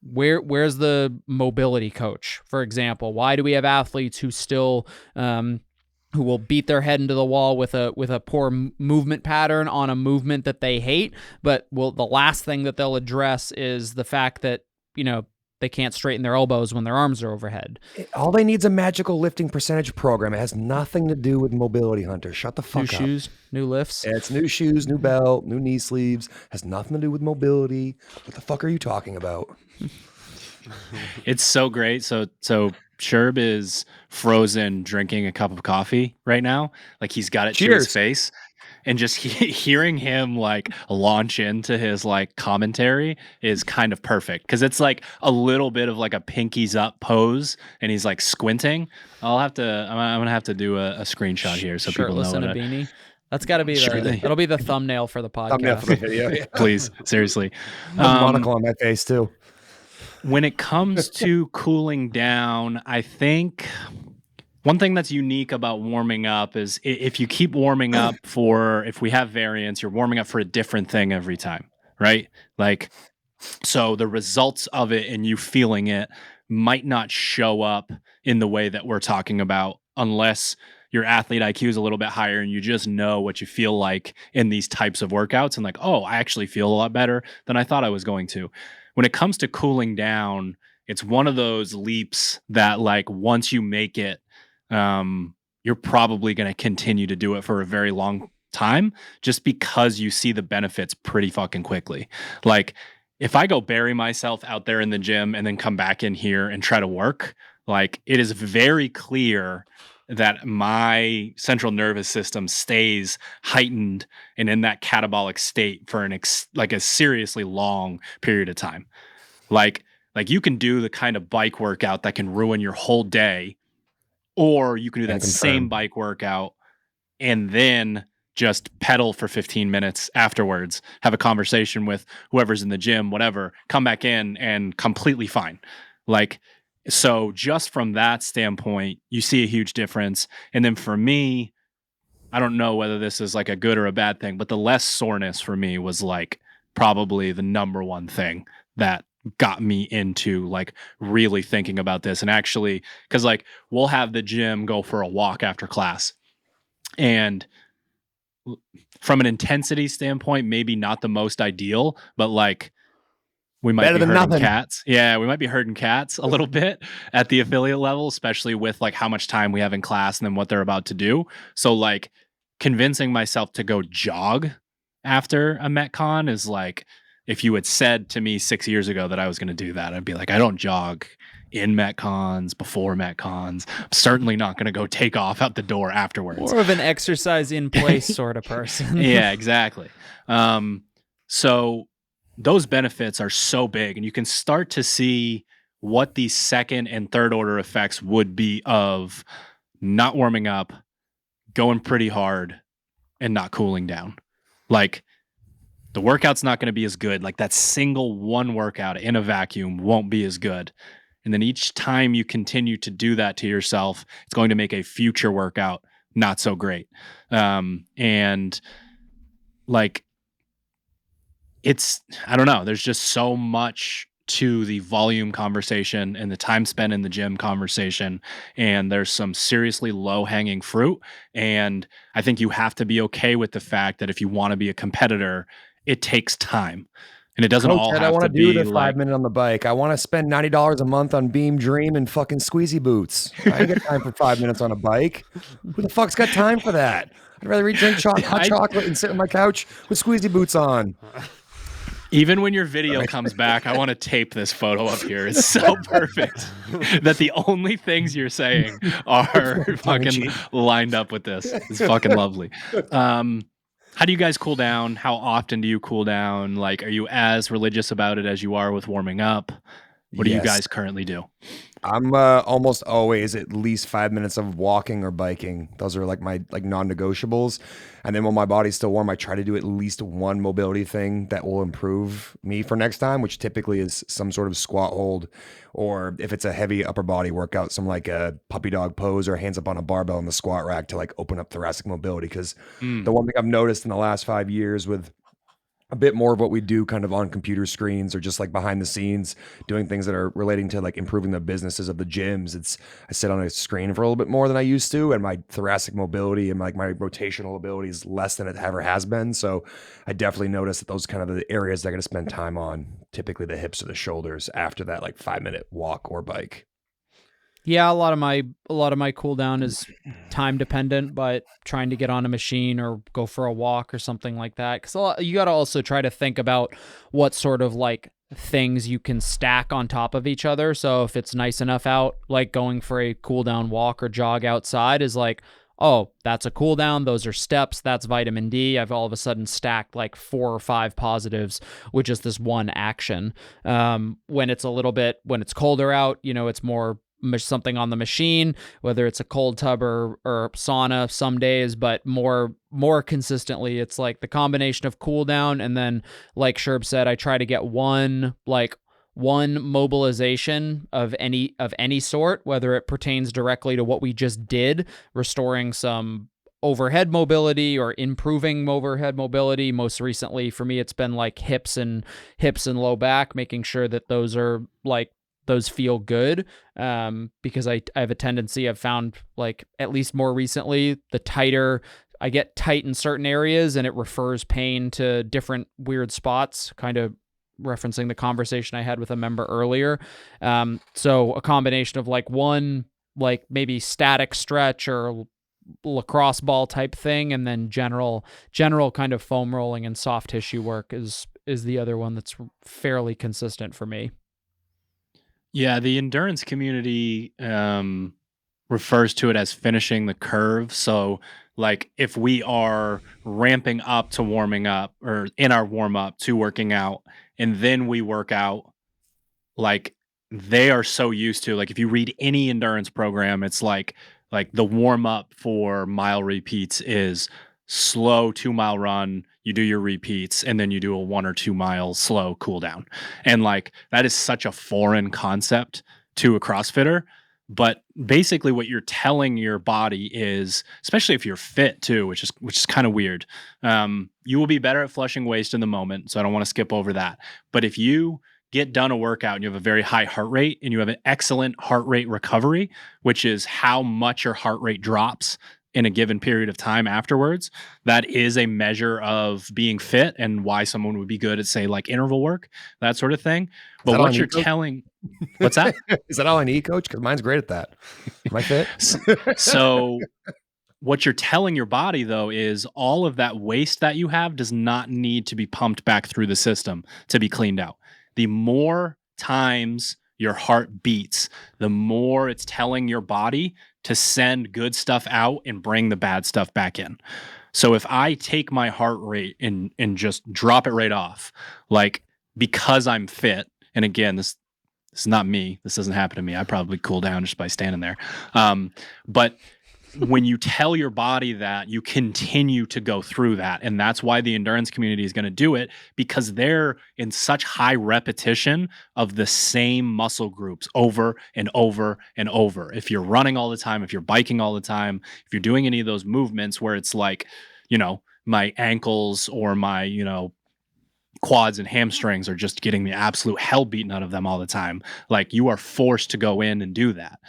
where's the mobility coach, for example? Why do we have athletes who still, who will beat their head into the wall with a poor movement pattern on a movement that they hate, but the last thing that they'll address is the fact that, they can't straighten their elbows when their arms are overhead. All they need is a magical lifting percentage program. It has nothing to do with mobility, Hunter. Shut the fuck up. New shoes, new lifts. Yeah, it's new shoes, new belt, new knee sleeves. Has nothing to do with mobility. What the fuck are you talking about? It's so great. So Sherb is frozen drinking a cup of coffee right now. Like he's got it to his face. And just hearing him like launch into his like commentary is kind of perfect because it's like a little bit of like a pinkies up pose, and he's like squinting. I'm gonna have to do a screenshot here so people know. Shirtless in a beanie. That's got to be that'll be the thumbnail for the podcast. Thumbnail for the video. Please, seriously. Monocle on my face too. when it comes to cooling down, I think one thing that's unique about warming up is if you keep warming up if we have variance, you're warming up for a different thing every time, right? Like, so the results of it and you feeling it might not show up in the way that we're talking about unless your athlete IQ is a little bit higher and you just know what you feel like in these types of workouts and like, oh, I actually feel a lot better than I thought I was going to. When it comes to cooling down, it's one of those leaps that like once you make it, you're probably going to continue to do it for a very long time just because you see the benefits pretty fucking quickly. Like if I go bury myself out there in the gym and then come back in here and try to work, like it is very clear that my central nervous system stays heightened and in that catabolic state for like a seriously long period of time. Like you can do the kind of bike workout that can ruin your whole day, or you can do that same bike workout and then just pedal for 15 minutes afterwards, have a conversation with whoever's in the gym, whatever, come back in and completely fine. Like, so just from that standpoint, you see a huge difference. And then for me, I don't know whether this is like a good or a bad thing, but the less soreness for me was like probably the number one thing that got me into like really thinking about this. And actually, because like we'll have the gym go for a walk after class. And from an intensity standpoint, maybe not the most ideal, but like we might be herding cats. Yeah, we might be herding cats a little bit at the affiliate level, especially with like how much time we have in class and then what they're about to do. So like convincing myself to go jog after a Metcon is like, if you had said to me 6 years ago that I was going to do that, I'd be like, I don't jog in Metcons, before Metcons. I'm certainly not going to go take off out the door afterwards. More of an exercise in place sort of person. Yeah, exactly. So those benefits are so big, and you can start to see what the second and third order effects would be of not warming up, going pretty hard, and not cooling down. Like, the workout's not going to be as good. Like, that single one workout in a vacuum won't be as good. And then each time you continue to do that to yourself, it's going to make a future workout not so great. And like, I don't know, there's just so much to the volume conversation and the time spent in the gym conversation. And there's some seriously low hanging fruit. And I think you have to be okay with the fact that if you want to be a competitor, it takes time. And it doesn't Coach, all have I want to to do be the like 5 minute on the bike. I want to spend $90 a month on Beam Dream and fucking squeezy boots. I ain't got time for 5 minutes on a bike. Who the fuck's got time for that? I'd rather eat drink hot chocolate and sit on my couch with squeezy boots on. Even when your video comes back, I want to tape this photo up here. It's so perfect that the only things you're saying are fucking lined up with this. It's fucking lovely. How do you guys cool down? How often do you cool down? Like, are you as religious about it as you are with warming up? What do you guys currently do? I'm almost always at least 5 minutes of walking or biking. Those are like my non-negotiables. And then when my body's still warm, I try to do at least one mobility thing that will improve me for next time, which typically is some sort of squat hold, or if it's a heavy upper body workout, some like a puppy dog pose or hands up on a barbell in the squat rack to like open up thoracic mobility. Because the one thing I've noticed in the last 5 years with a bit more of what we do kind of on computer screens or just like behind the scenes doing things that are relating to like improving the businesses of the gyms. I sit on a screen for a little bit more than I used to, and my thoracic mobility and like my rotational ability is less than it ever has been. So I definitely notice that those kind of the areas that I'm going to spend time on, typically the hips or the shoulders after that like 5 minute walk or bike. Yeah, a lot of my cool down is time dependent, but trying to get on a machine or go for a walk or something like that. Because you got to also try to think about what sort of like things you can stack on top of each other. So if it's nice enough out, like going for a cool down walk or jog outside is like, oh, that's a cool down. Those are steps. That's vitamin D. I've all of a sudden stacked like 4 or 5 positives with just this one action. When it's colder out, it's more something on the machine, whether it's a cold tub or sauna some days, but more consistently, it's like the combination of cool down. And then like Sherb said, I try to get one one mobilization of any sort, whether it pertains directly to what we just did, restoring some overhead mobility or improving overhead mobility. Most recently for me, it's been like hips and low back, making sure that those are like, those feel good. Because I have a tendency, I've found, like, at least more recently, the tighter I get tight in certain areas and it refers pain to different weird spots, kind of referencing the conversation I had with a member earlier. So a combination of like one, like maybe static stretch or lacrosse ball type thing, and then general kind of foam rolling and soft tissue work is the other one that's fairly consistent for me. Yeah, the endurance community refers to it as finishing the curve. So, like, if we are ramping up to warming up, or in our warm up to working out, and then we work out, like, they are so used to, like, if you read any endurance program, it's like the warm up for mile repeats is slow 2 mile run, you do your repeats, and then you do a 1 or 2 mile slow cool down. And like, that is such a foreign concept to a CrossFitter. But basically what you're telling your body is, especially if you're fit too, which is kind of weird, you will be better at flushing waste in the moment. So I don't want to skip over that. But if you get done a workout and you have a very high heart rate and you have an excellent heart rate recovery, which is how much your heart rate drops in a given period of time afterwards, that is a measure of being fit and why someone would be good at, say, like interval work, that sort of thing. But what you're telling, what's that? Is that all I need, coach? Because mine's great at that. Am I fit? So what you're telling your body, though, is all of that waste that you have does not need to be pumped back through the system to be cleaned out. The more times your heart beats, the more it's telling your body to send good stuff out and bring the bad stuff back in. So if I take my heart rate and just drop it right off, like, because I'm fit, and again, this is not me. This doesn't happen to me. I probably cool down just by standing there. But when you tell your body that, you continue to go through that. And that's why the endurance community is going to do it, because they're in such high repetition of the same muscle groups over and over and over. If you're running all the time, if you're biking all the time, if you're doing any of those movements where it's like, my ankles or my, quads and hamstrings are just getting the absolute hell beaten out of them all the time, like, you are forced to go in and do that.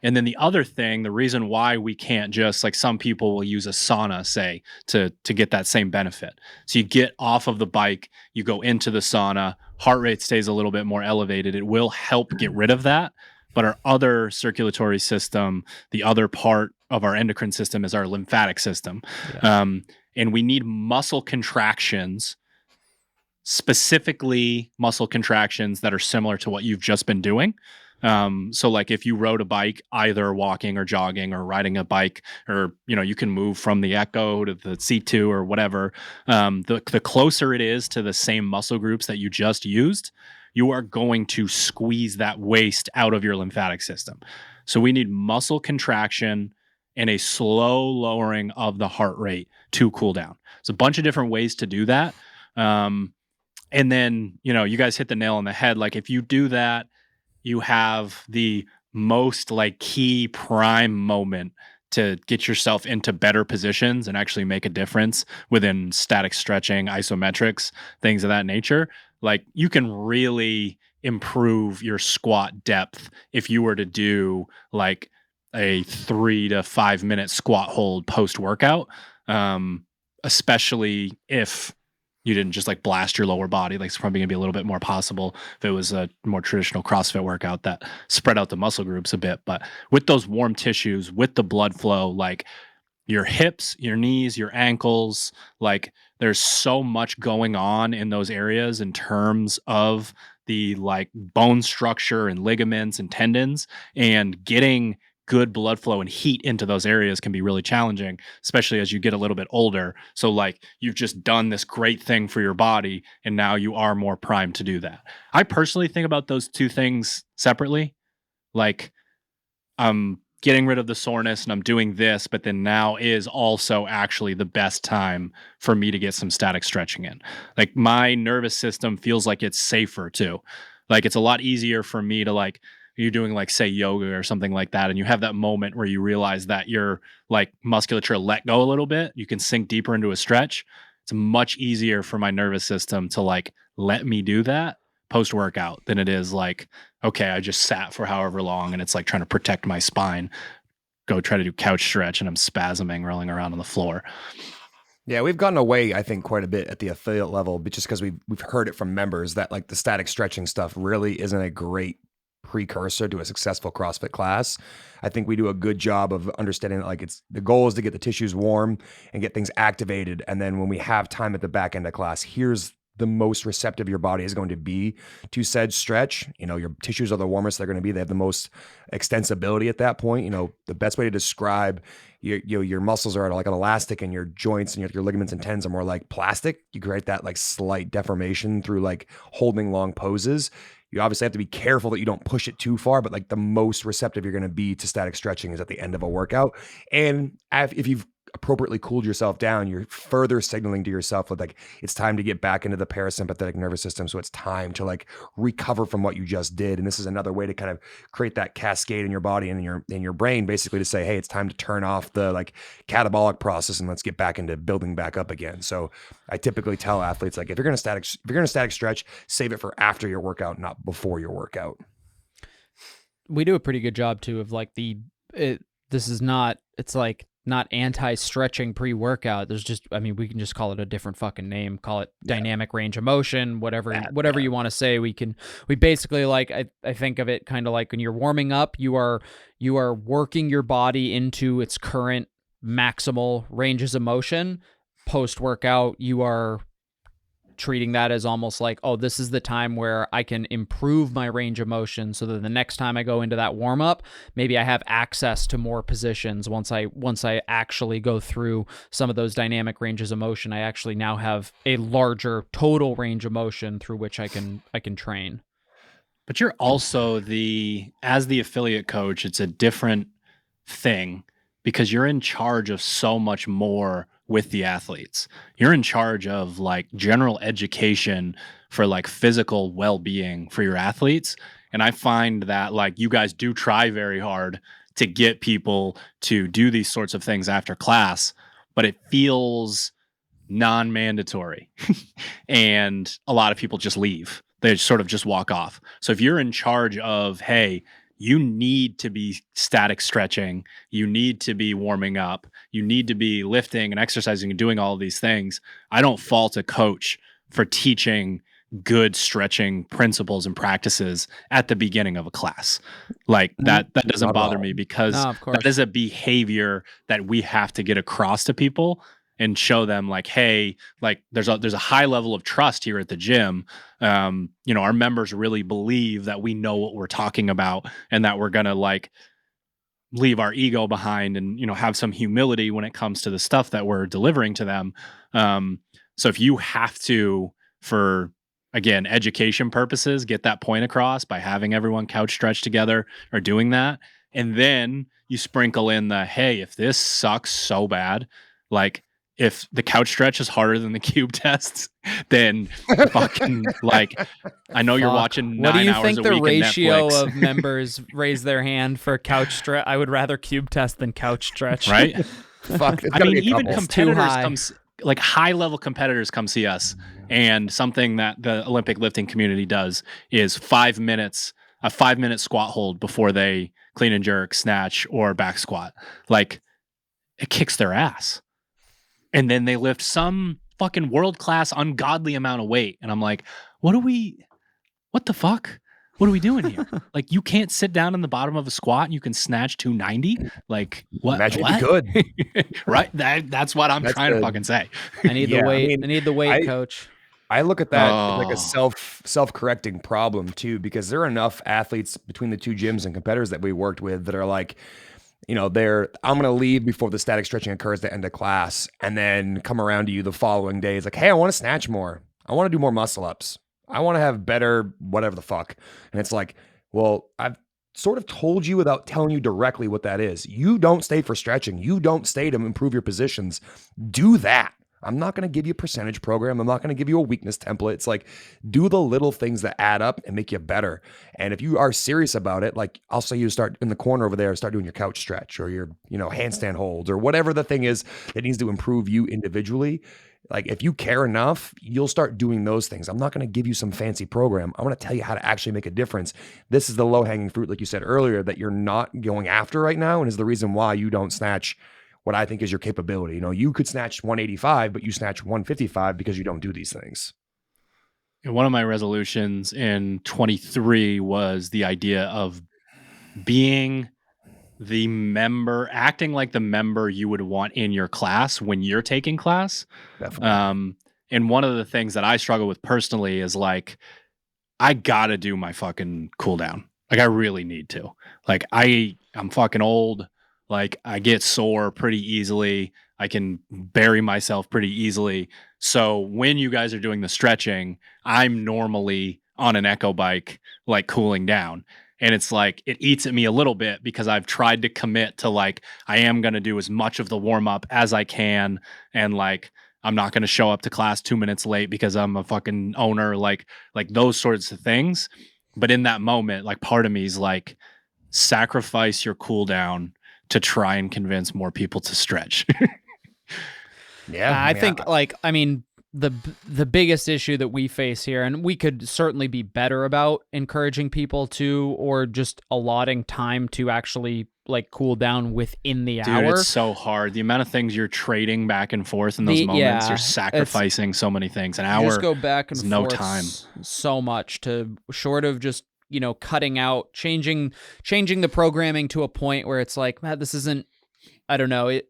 And then the other thing, the reason why we can't just, like, some people will use a sauna, say, to get that same benefit. So you get off of the bike, you go into the sauna, heart rate stays a little bit more elevated. It will help get rid of that. But our other circulatory system, the other part of our endocrine system, is our lymphatic system. Yeah. And we need muscle contractions, specifically muscle contractions that are similar to what you've just been doing. So like, if you rode a bike, either walking or jogging or riding a bike, or, you can move from the Echo to the C2 or whatever. The closer it is to the same muscle groups that you just used, you are going to squeeze that waste out of your lymphatic system. So we need muscle contraction and a slow lowering of the heart rate to cool down. It's a bunch of different ways to do that. And then, you guys hit the nail on the head. Like, if you do that, you have the most, like, key prime moment to get yourself into better positions and actually make a difference within static stretching, isometrics, things of that nature. Like, you can really improve your squat depth if you were to do like a 3 to 5 minute squat hold post workout, especially if you didn't just like blast your lower body. Like, it's probably gonna be a little bit more possible if it was a more traditional CrossFit workout that spread out the muscle groups a bit. But with those warm tissues, with the blood flow, like your hips, your knees, your ankles, like, there's so much going on in those areas in terms of the, like, bone structure and ligaments and tendons, and getting good blood flow and heat into those areas can be really challenging, especially as you get a little bit older. So, like, you've just done this great thing for your body, and now you are more primed to do that. I personally think about those two things separately. Like, getting rid of the soreness and I'm doing this, but then now is also actually the best time for me to get some static stretching in. Like my nervous system feels like it's safer too. Like it's a lot easier for me to like, you're doing like say yoga or something like that, and you have that moment where you realize that your like musculature let go a little bit, you can sink deeper into a stretch. It's much easier for my nervous system to like let me do that post workout than it is like, okay, I just sat for however long and it's like trying to protect my spine, go try to do couch stretch and I'm spasming rolling around on the floor. Yeah, we've gotten away, I think, quite a bit at the affiliate level, but just because we've heard it from members that like the static stretching stuff really isn't a great precursor to a successful CrossFit class. I think we do a good job of understanding that like it's the goal is to get the tissues warm and get things activated. And then when we have time at the back end of class, here's the most receptive your body is going to be to said stretch. You know, your tissues are the warmest they're going to be. They have the most extensibility at that point. You know, the best way to describe your muscles are like an elastic and your joints and your ligaments and tendons are more like plastic. You create that like slight deformation through like holding long poses. You obviously have to be careful that you don't push it too far, but like the most receptive you're going to be to static stretching is at the end of a workout. And if you've appropriately cooled yourself down, you're further signaling to yourself that like it's time to get back into the parasympathetic nervous system. So it's time to like recover from what you just did. And this is another way to kind of create that cascade in your body and in your brain, basically to say, hey, it's time to turn off the like catabolic process and let's get back into building back up again. So I typically tell athletes like if you're going to static stretch, save it for after your workout, not before your workout. We do a pretty good job too of like it's like not anti-stretching pre-workout. There's just, I mean, we can just call it a different fucking name, call it dynamic range of motion, whatever you want to say. We basically like, I think of it kind of like when you're warming up, you are working your body into its current maximal ranges of motion. Post-workout, you are treating that as almost like, oh, this is the time where I can improve my range of motion so that the next time I go into that warm up, maybe I have access to more positions. Once I actually go through some of those dynamic ranges of motion, I actually now have a larger total range of motion through which I can train. But you're also as the affiliate coach, it's a different thing because you're in charge of so much more with the athletes. You're in charge of like general education for like physical well-being for your athletes. And I find that like you guys do try very hard to get people to do these sorts of things after class, but it feels non-mandatory. And a lot of people just leave. They sort of just walk off. So if you're in charge of, hey, you need to be static stretching, you need to be warming up, you need to be lifting and exercising and doing all of these things, I don't fault a coach for teaching good stretching principles and practices at the beginning of a class. Like that doesn't bother me because that is a behavior that we have to get across to people and show them like, hey, like there's a high level of trust here at the gym. You know, our members really believe that we know what we're talking about and that we're going to like leave our ego behind and, you know, have some humility when it comes to the stuff that we're delivering to them. So if you have to, for again, education purposes, get that point across by having everyone couch stretch together or doing that, and then you sprinkle in the, hey, if this sucks so bad, like if the couch stretch is harder than the cube tests, then fucking like, I know you're watching 9 hours a week. What do you think the ratio of members raise their hand for couch stretch? I would rather cube test than couch stretch. Right? Fuck. I mean, even competitors like high level competitors come see us, and something that the Olympic lifting community does is a 5-minute squat hold before they clean and jerk, snatch, or back squat. Like it kicks their ass. And then they lift some fucking world-class ungodly amount of weight. And I'm like, what the fuck? What are we doing here? Like, you can't sit down in the bottom of a squat and you can snatch 290? Like, what? Imagine what? It'd be good. Right? That's what I'm trying to fucking say. I need the weight. I need the weight, coach. I look at that as like a self-correcting problem too, because there are enough athletes between the two gyms and competitors that we worked with that are like, you know, I'm going to leave before the static stretching occurs at the end of class and then come around to you the following day. It's like, hey, I want to snatch more. I want to do more muscle ups. I want to have better whatever the fuck. And it's like, well, I've sort of told you without telling you directly what that is. You don't stay for stretching. You don't stay to improve your positions. Do that. I'm not going to give you a percentage program. I'm not going to give you a weakness template. It's like, do the little things that add up and make you better. And if you are serious about it, like I'll say you start in the corner over there, start doing your couch stretch or your, handstand holds or whatever the thing is that needs to improve you individually. Like if you care enough, you'll start doing those things. I'm not going to give you some fancy program. I want to tell you how to actually make a difference. This is the low hanging fruit, like you said earlier, that you're not going after right now. And is the reason why you don't snatch what I think is your capability. You could snatch 185, but you snatch 155 because you don't do these things. And one of my resolutions in 23 was the idea of being the member, acting like the member you would want in your class when you're taking class. Definitely. And one of the things that I struggle with personally is like, I gotta do my fucking cool down. Like I really need to. Like I'm fucking old. Like I get sore pretty easily. I can bury myself pretty easily. So when you guys are doing the stretching, I'm normally on an echo bike, like cooling down. And it's like, it eats at me a little bit because I've tried to commit to like, I am going to do as much of the warm up as I can. And like, I'm not going to show up to class 2 minutes late because I'm a fucking owner, like those sorts of things. But in that moment, like part of me is like, sacrifice your cool down to try and convince more people to stretch. Yeah. I think the biggest issue that we face here, and we could certainly be better about encouraging people to, or just allotting time to actually like cool down within the Dude, hour. it's so hard. The amount of things you're trading back and forth in those moments, you're sacrificing so many things. An hour, just go back and is forth no time. So much to short of just cutting out, changing the programming to a point where it's like, man, this isn't. I don't know.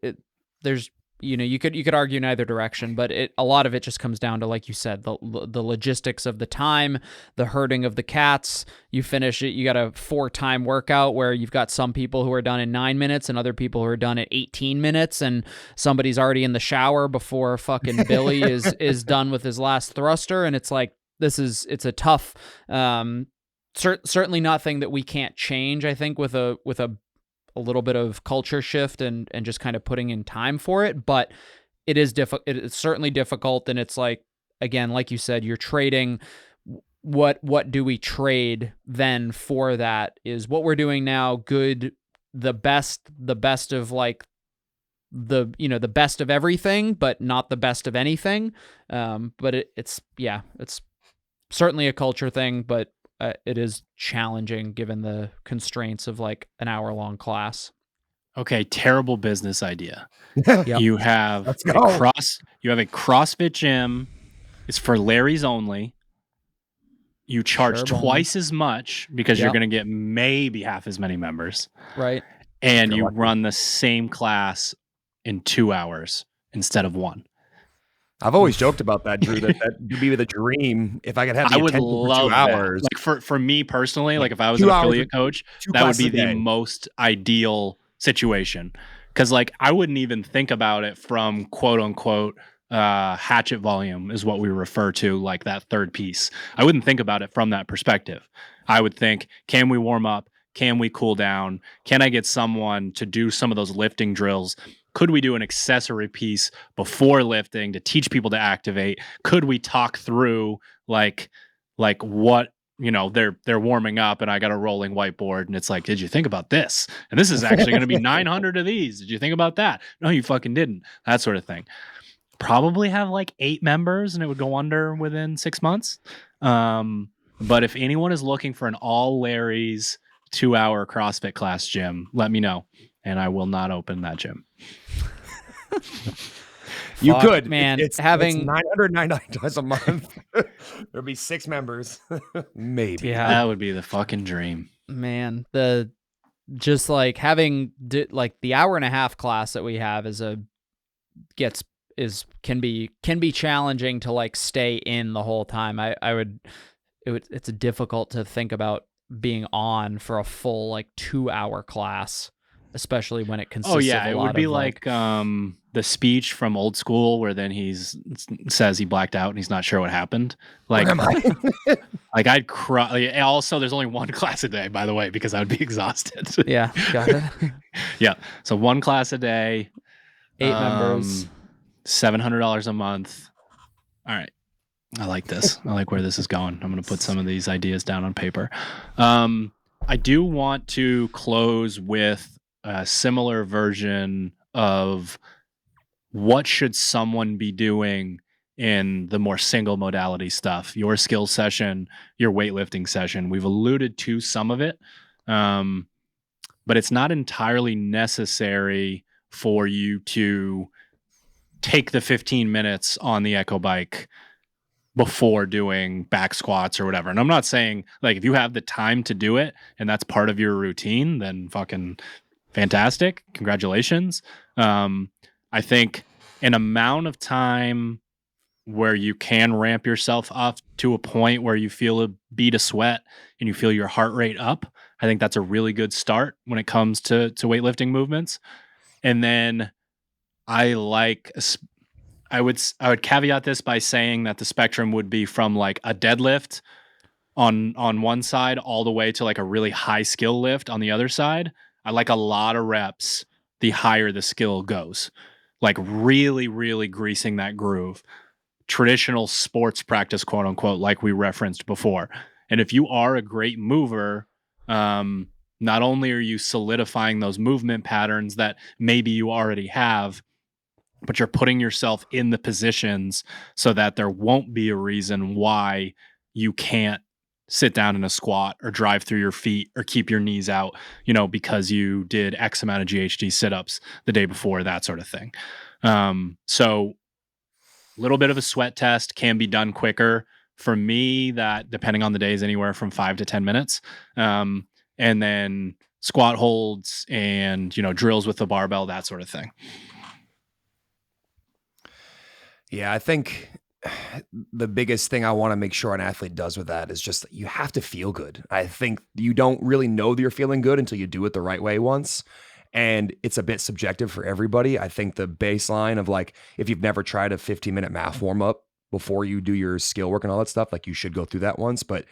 There's. You could argue in either direction, but a lot of it just comes down to, like you said, the logistics of the time, the herding of the cats. You finish it, you got a 4-time workout where you've got some people who are done in 9 minutes and other people who are done at 18 minutes, and somebody's already in the shower before fucking Billy is done with his last thruster, and it's like it's a tough, certainly nothing that we can't change. I think with a little bit of culture shift and just kind of putting in time for it, but it is difficult. It's certainly difficult. And it's like, again, like you said, you're trading. What do we trade then for that? Is what we're doing now good, the best of like the best of everything, but not the best of anything. But it's certainly a culture thing, but it is challenging given the constraints of like an hour-long class. Okay, terrible business idea. Yep. You have a CrossFit gym. It's for Larry's only. You charge twice as much because you're going to get maybe half as many members. Right. And you run the same class in 2 hours instead of 1. I've always joked about that, Drew, that would be the dream if I could have the I would attention love for 2 hours. That. Like for me personally, like if I was 2 an hours affiliate coach, that would be the day. most ideal situation. Because like I wouldn't even think about it from quote unquote hatchet volume is what we refer to, like that third piece. I wouldn't think about it from that perspective. I would think, can we warm up? Can we cool down? Can I get someone to do some of those lifting drills? Could we do an accessory piece before lifting to teach people to activate? Could we talk through like what, they're warming up and I got a rolling whiteboard and it's like, did you think about this? And this is actually going to be 900 of these. Did you think about that? No, you fucking didn't. That sort of thing. Probably have like 8 members and it would go under within 6 months. But if anyone is looking for an all Larry's 2-hour CrossFit class gym, let me know. And I will not open that gym. You could, man. It's $999 a month. There'll be 6 members, maybe. Yeah, that would be the fucking dream, man. Just like having like the hour and a half class that we have can be challenging to like stay in the whole time. It's difficult to think about being on for a full like 2-hour class. especially when it consists Oh of yeah, a it lot would be of like the speech from Old School where then says he blacked out and he's not sure what happened. Like, Where am I? like I'd cry. Like, also, there's only one class a day, by the way, because I would be exhausted. yeah, got it. Yeah, so one class a day, 8 members. $700 a month. All right, I like this. I like where this is going. I'm going to put some of these ideas down on paper. I do want to close with a similar version of what should someone be doing in the more single modality stuff, your skill session, your weightlifting session. We've alluded to some of it, but it's not entirely necessary for you to take the 15 minutes on the Echo Bike before doing back squats or whatever. And I'm not saying, like, if you have the time to do it and that's part of your routine, then fucking fantastic. Congratulations. I think an amount of time where you can ramp yourself up to a point where you feel a bead of sweat and you feel your heart rate up, I think that's a really good start when it comes to weightlifting movements. And then I would caveat this by saying that the spectrum would be from like a deadlift on one side all the way to like a really high skill lift on the other side. I like a lot of reps the higher the skill goes, like really, really greasing that groove. Traditional sports practice, quote unquote, like we referenced before. And if you are a great mover, not only are you solidifying those movement patterns that maybe you already have, but you're putting yourself in the positions so that there won't be a reason why you can't sit down in a squat or drive through your feet or keep your knees out, because you did X amount of GHD sit-ups the day before, that sort of thing. So a little bit of a sweat test can be done quicker. For me, that depending on the day is anywhere from 5 to 10 minutes. And then squat holds and, drills with the barbell, that sort of thing. Yeah, I think the biggest thing I want to make sure an athlete does with that is just you have to feel good. I think you don't really know that you're feeling good until you do it the right way once. And it's a bit subjective for everybody. I think the baseline of like, if you've never tried a 15-minute math warm up before you do your skill work and all that stuff, like you should go through that once. But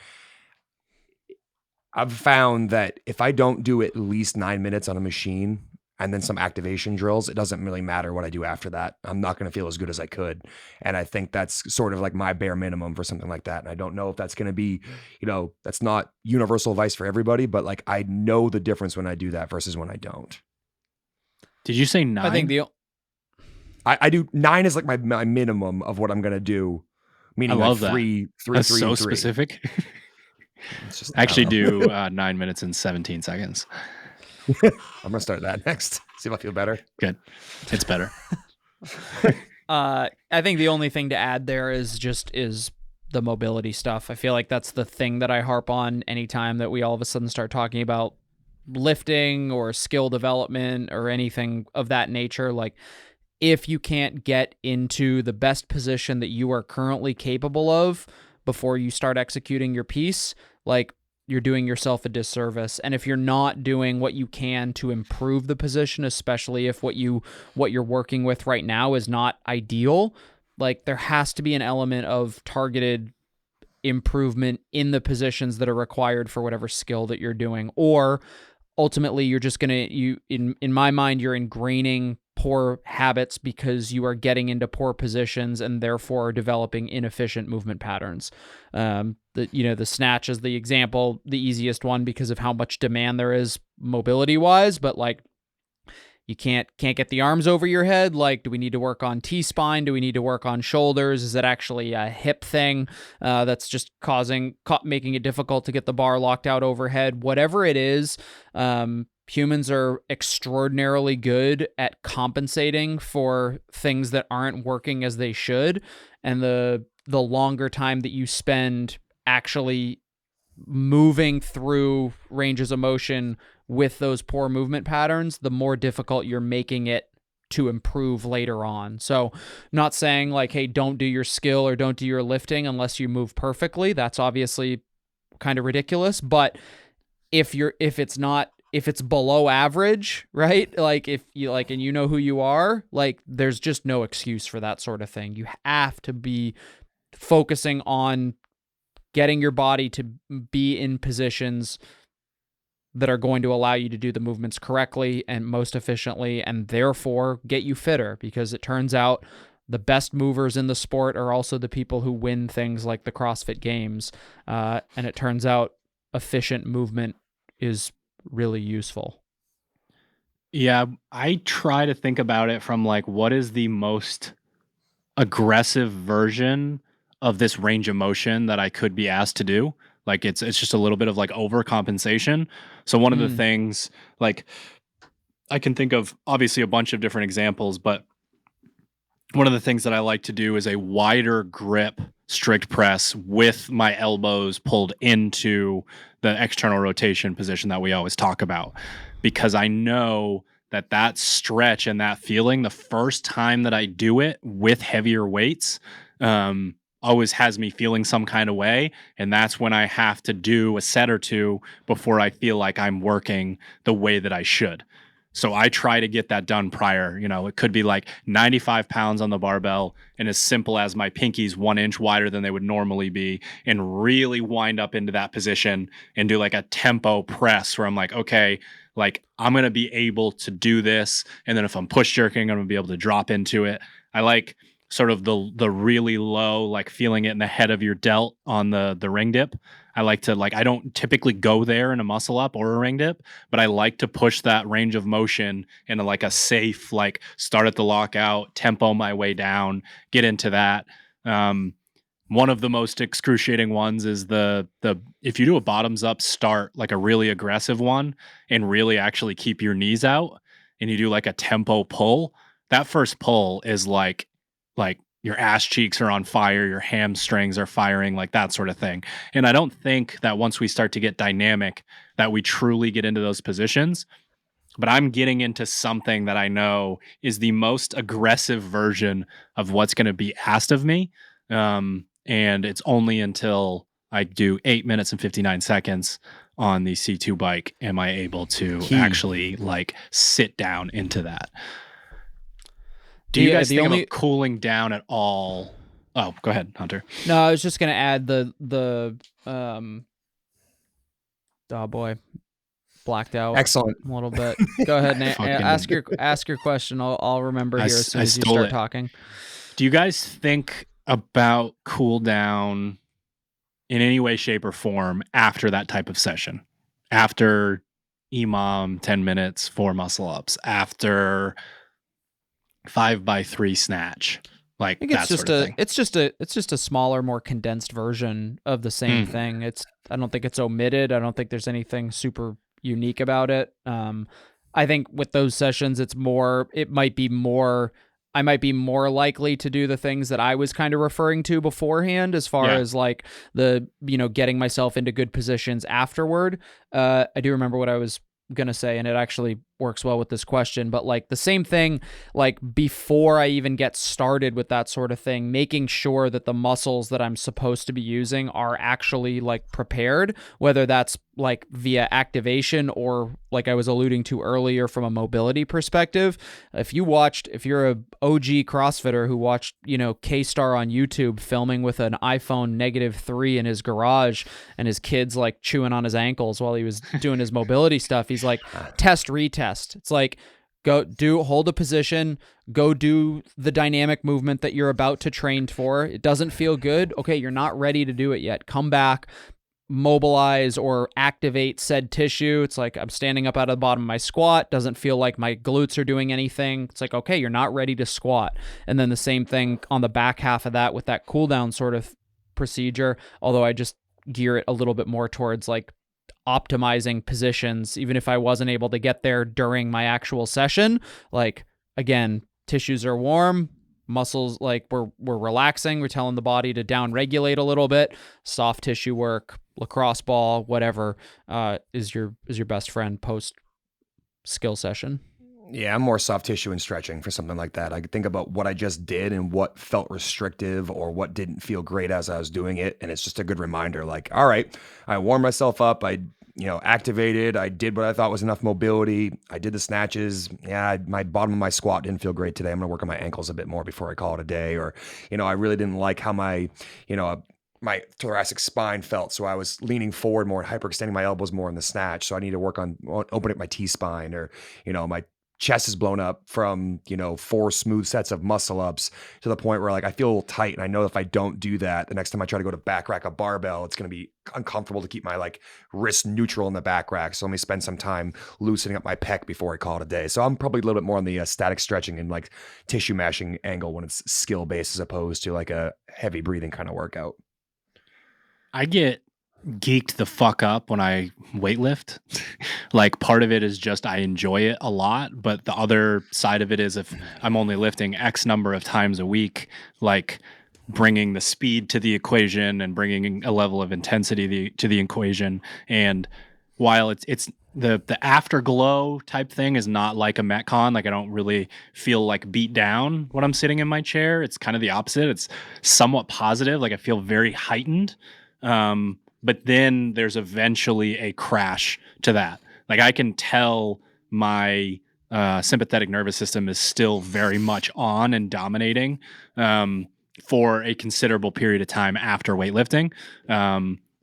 I've found that if I don't do at least 9 minutes on a machine and then some activation drills, it doesn't really matter what I do after that. I'm not going to feel as good as I could. And I think that's sort of like my bare minimum for something like that. And I don't know if that's going to be, that's not universal advice for everybody, but like I know the difference when I do that versus when I don't. Did you say 9? I think I do 9 is like my minimum of what I'm going to do. Meaning I love like that. 3, That's 3, so 3. specific. Just, Actually do 9 minutes and 17 seconds. I'm going to start that next. See if I feel better. Good. It's better. I think the only thing to add there is the mobility stuff. I feel like that's the thing that I harp on anytime that we all of a sudden start talking about lifting or skill development or anything of that nature. Like, if you can't get into the best position that you are currently capable of before you start executing your piece, like, you're doing yourself a disservice. And if you're not doing what you can to improve the position, especially if what you're working with right now is not ideal, like, there has to be an element of targeted improvement in the positions that are required for whatever skill that you're doing. Or ultimately you're just going to, in my mind, you're ingraining poor habits because you are getting into poor positions and therefore developing inefficient movement patterns. The snatch is the example, the easiest one because of how much demand there is mobility wise, but like, you can't get the arms over your head. Like, do we need to work on T-spine? Do we need to work on shoulders? Is it actually a hip thing that's just making it difficult to get the bar locked out overhead? Whatever it is, humans are extraordinarily good at compensating for things that aren't working as they should. And the longer time that you spend actually moving through ranges of motion with those poor movement patterns, the more difficult you're making it to improve later on. So not saying like, hey, don't do your skill or don't do your lifting unless you move perfectly. That's obviously kind of ridiculous. But if it's not if it's below average, right? Like if you like, and you know who you are, like there's just no excuse for that sort of thing. You have to be focusing on getting your body to be in positions that are going to allow you to do the movements correctly and most efficiently, and therefore get you fitter, because it turns out the best movers in the sport are also the people who win things like the CrossFit Games. And it turns out efficient movement is really useful. Yeah, I try to think about it from like, what is the most aggressive version of this range of motion that I could be asked to do? Like it's just a little bit of like overcompensation. So one of the things, like I can think of obviously a bunch of different examples, but one of the things that I like to do is a wider grip strict press with my elbows pulled into the external rotation position that we always talk about, because I know that stretch and that feeling the first time that I do it with heavier weights always has me feeling some kind of way. And that's when I have to do a set or two before I feel like I'm working the way that I should. So I try to get that done prior. You know, it could be like 95 pounds on the barbell and as simple as my pinkies 1 inch wider than they would normally be, and really wind up into that position and do like a tempo press where I'm like, okay, like I'm going to be able to do this. And then if I'm push jerking, I'm going to be able to drop into it. I like sort of the really low, like feeling it in the head of your delt on the ring dip. I like to I don't typically go there in a muscle up or a ring dip, but I like to push that range of motion into like a safe, like start at the lockout, tempo my way down, get into that. One of the most excruciating ones is the if you do a bottoms up start, like a really aggressive one, and really actually keep your knees out, and you do like a tempo pull, that first pull is like your ass cheeks are on fire, your hamstrings are firing, like that sort of thing. And I don't think that once we start to get dynamic that we truly get into those positions, but I'm getting into something that I know is the most aggressive version of what's going to be asked of me. And it's only until I do 8 minutes and 59 seconds on the C2 bike am I able to actually like sit down into that. Do you guys think about cooling down at all? Oh, go ahead, Hunter. No, I was just gonna add the oh boy, blacked out. Excellent. A little bit. Go ahead and ask your question. I'll remember here as soon as you start talking. Do you guys think about cool down in any way, shape, or form after that type of session? After EMOM 10 minutes, 4 muscle ups, after 5x3 snatch, like I think that sort of thing. It's just a smaller, more condensed version of the same thing. I don't think it's omitted. I don't think there's anything super unique about it. I think with those sessions, I might be more likely to do the things that I was kind of referring to beforehand, as far as like getting myself into good positions afterward. I do remember what I was gonna say, and it actually works well with this question, but like the same thing, like before I even get started with that sort of thing, making sure that the muscles that I'm supposed to be using are actually like prepared, whether that's like via activation or like I was alluding to earlier from a mobility perspective. If you're a OG CrossFitter who watched, K-Star on YouTube filming with an iPhone -3 in his garage and his kids like chewing on his ankles while he was doing his mobility stuff, he's like, test, retest. It's like, hold a position, go do the dynamic movement that you're about to train for. It doesn't feel good. Okay, you're not ready to do it yet. Come back, mobilize or activate said tissue. It's like, I'm standing up out of the bottom of my squat. Doesn't feel like my glutes are doing anything. It's like, okay, you're not ready to squat. And then the same thing on the back half of that with that cool down sort of procedure, although I just gear it a little bit more towards like optimizing positions, even if I wasn't able to get there during my actual session. Like, again, tissues are warm, muscles, like we're relaxing, we're telling the body to down regulate a little bit. Soft tissue work, lacrosse ball, whatever, is your best friend post skill session. Yeah, I'm more soft tissue and stretching for something like that. I could think about what I just did and what felt restrictive or what didn't feel great as I was doing it. And it's just a good reminder, like, all right, I warmed myself up. I activated. I did what I thought was enough mobility. I did the snatches. Yeah, my bottom of my squat didn't feel great today. I'm going to work on my ankles a bit more before I call it a day. Or, I really didn't like how my thoracic spine felt. So I was leaning forward more and hyperextending my elbows more in the snatch. So I need to work on opening up my T-spine, or, my chest is blown up from, 4 smooth sets of muscle ups to the point where like I feel a little tight. And I know if I don't do that, the next time I try to go to back rack a barbell, it's going to be uncomfortable to keep my like wrist neutral in the back rack. So let me spend some time loosening up my pec before I call it a day. So I'm probably a little bit more on the static stretching and like tissue mashing angle when it's skill based as opposed to like a heavy breathing kind of workout. I get geeked the fuck up when I weightlift. Like part of it is just I enjoy it a lot, but the other side of it is if I'm only lifting X number of times a week, like bringing the speed to the equation and bringing a level of intensity to the equation. And while it's the afterglow type thing is not like a Metcon, like I don't really feel like beat down when I'm sitting in my chair. It's kind of the opposite. It's somewhat positive. Like I feel very heightened. But then there's eventually a crash to that. Like I can tell my sympathetic nervous system is still very much on and dominating for a considerable period of time after weightlifting.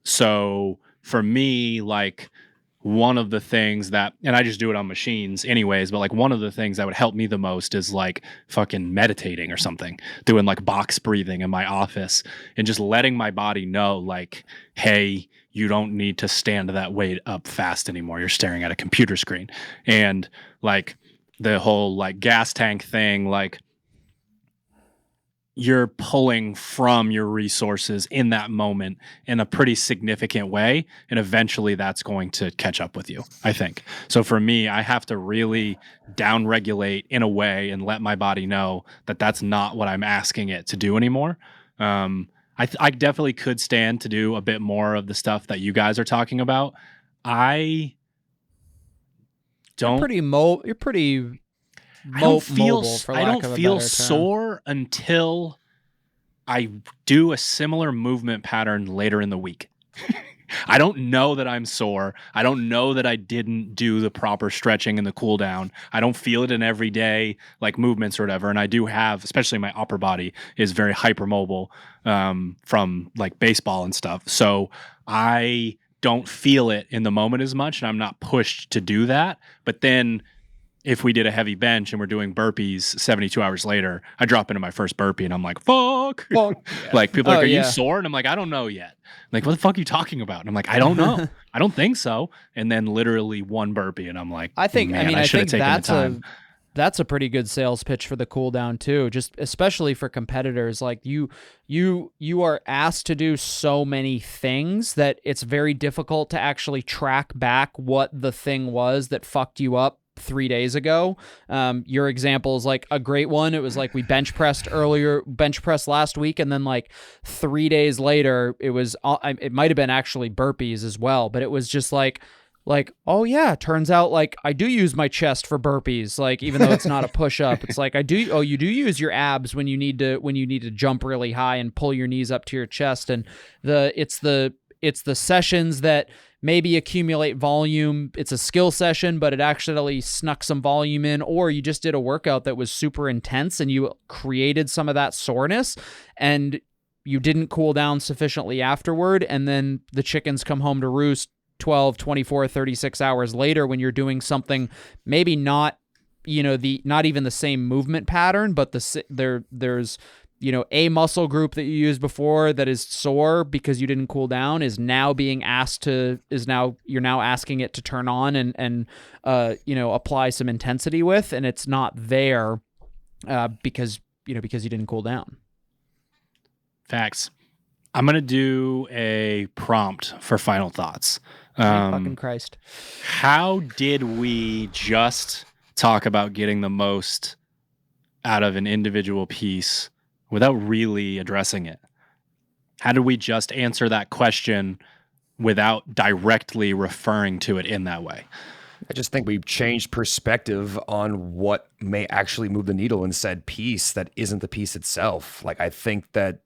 So for me, like one of the things that, and I just do it on machines anyways, but like one of the things that would help me the most is like fucking meditating or something, doing like box breathing in my office and just letting my body know like, hey, you don't need to stand that weight up fast anymore. You're staring at a computer screen. And like the whole like gas tank thing, like you're pulling from your resources in that moment in a pretty significant way. And eventually that's going to catch up with you, I think. So for me, I have to really downregulate in a way and let my body know that that's not what I'm asking it to do anymore. I definitely could stand to do a bit more of the stuff that you guys are talking about. I don't. You're pretty. I don't feel mobile, for lack of a better term. sore until I do a similar movement pattern later in the week. I don't know that I'm sore. I don't know that I didn't do the proper stretching and the cool down. I don't feel it in everyday like movements or whatever. And I do have, especially my upper body is very hypermobile from like baseball and stuff. So I don't feel it in the moment as much, and I'm not pushed to do that. But then if we did a heavy bench and we're doing burpees 72 hours later, I drop into my first burpee and I'm like, fuck. Like people are like, are you sore? And I'm like, I don't know yet. Like, what the fuck are you talking about? And I'm like, I don't know. I don't think so. And then literally one burpee and I'm like, I think that's a pretty good sales pitch for the cool down too. Just especially for competitors, like you are asked to do so many things that it's very difficult to actually track back what the thing was that fucked you up 3 days ago. Your example is like a great one. It was like we bench pressed last week, and then like 3 days later, it might have been actually burpees as well, but it was just like, oh yeah, turns out like I do use my chest for burpees, like even though it's not a push up. It's like you do use your abs when you need to jump really high and pull your knees up to your chest, and it's the sessions that maybe accumulate volume. It's a skill session, but it actually snuck some volume in, or you just did a workout that was super intense and you created some of that soreness and you didn't cool down sufficiently afterward. And then the chickens come home to roost 12, 24, 36 hours later when you're doing something maybe not, not even the same movement pattern, but there's a muscle group that you used before that is sore because you didn't cool down you're now asking it to turn on and apply some intensity with, and it's not there because you didn't cool down. Facts. I'm going to do a prompt for final thoughts. Fucking Christ. How did we just talk about getting the most out of an individual piece without really addressing it? How did we just answer that question without directly referring to it in that way? I just think we've changed perspective on what may actually move the needle in said piece that isn't the piece itself. Like, I think that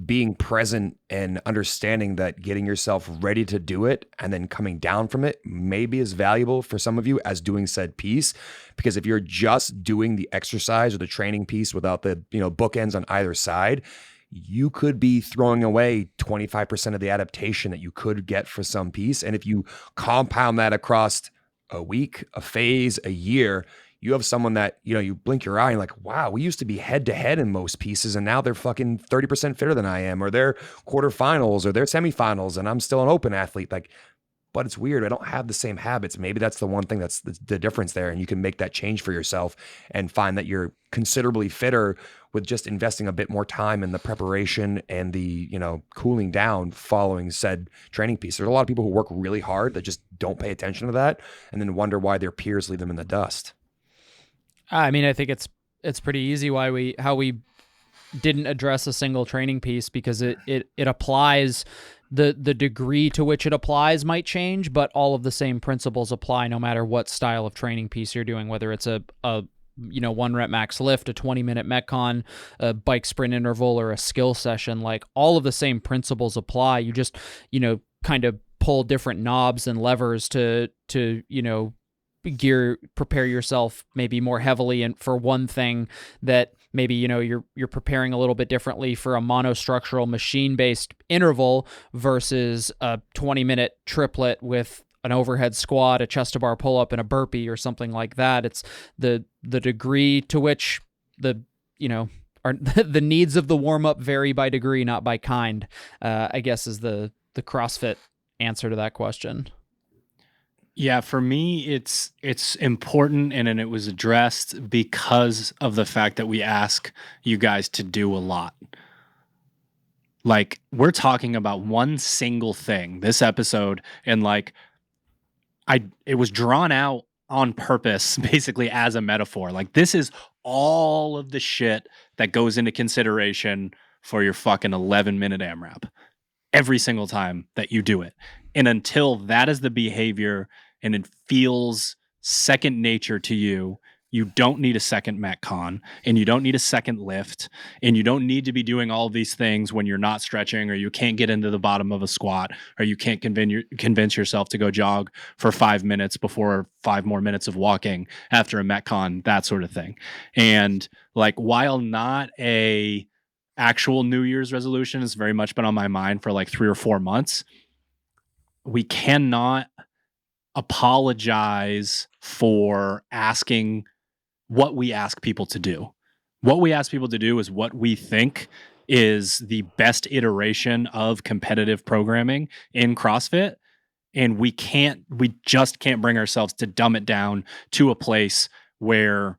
being present and understanding that getting yourself ready to do it and then coming down from it may be as valuable for some of you as doing said piece. Because if you're just doing the exercise or the training piece without the, bookends on either side, you could be throwing away 25% of the adaptation that you could get for some piece. And if you compound that across a week, a phase, a year, you have someone that, you blink your eye and like, wow, we used to be head to head in most pieces. And now they're fucking 30% fitter than I am, or they're quarterfinals or they're semifinals. And I'm still an open athlete. Like, but it's weird. I don't have the same habits. Maybe that's the one thing that's the difference there. And you can make that change for yourself and find that you're considerably fitter with just investing a bit more time in the preparation and the, cooling down following said training piece. There's a lot of people who work really hard that just don't pay attention to that and then wonder why their peers leave them in the dust. I mean, I think it's pretty easy how we didn't address a single training piece, because it applies. The degree to which it applies might change, but all of the same principles apply no matter what style of training piece you're doing, whether it's a 1 rep max lift, a 20-minute Metcon, a bike sprint interval, or a skill session. Like, all of the same principles apply. You just, kind of pull different knobs and levers to prepare yourself maybe more heavily and for one thing that maybe you're preparing a little bit differently for a monostructural machine-based interval versus a 20-minute triplet with an overhead squat, a chest to bar pull-up, and a burpee or something like that. It's the degree to which the needs of the warm-up vary by degree, not by kind, I guess is the CrossFit answer to that question. Yeah, for me, it's important, and it was addressed because of the fact that we ask you guys to do a lot. Like, we're talking about one single thing this episode, and it was drawn out on purpose, basically as a metaphor. Like, this is all of the shit that goes into consideration for your fucking 11-minute AMRAP every single time that you do it. And until that is the behavior and it feels second nature to you, you don't need a second Metcon, and you don't need a second lift, and you don't need to be doing all of these things when you're not stretching, or you can't get into the bottom of a squat, or you can't convince yourself to go jog for 5 minutes before 5 more minutes of walking after a Metcon, that sort of thing. And while not a actual New Year's resolution, it's very much been on my mind for 3 or 4 months. We cannot apologize for asking what we ask people to do. What we ask people to do is what we think is the best iteration of competitive programming in CrossFit. And we just can't bring ourselves to dumb it down to a place where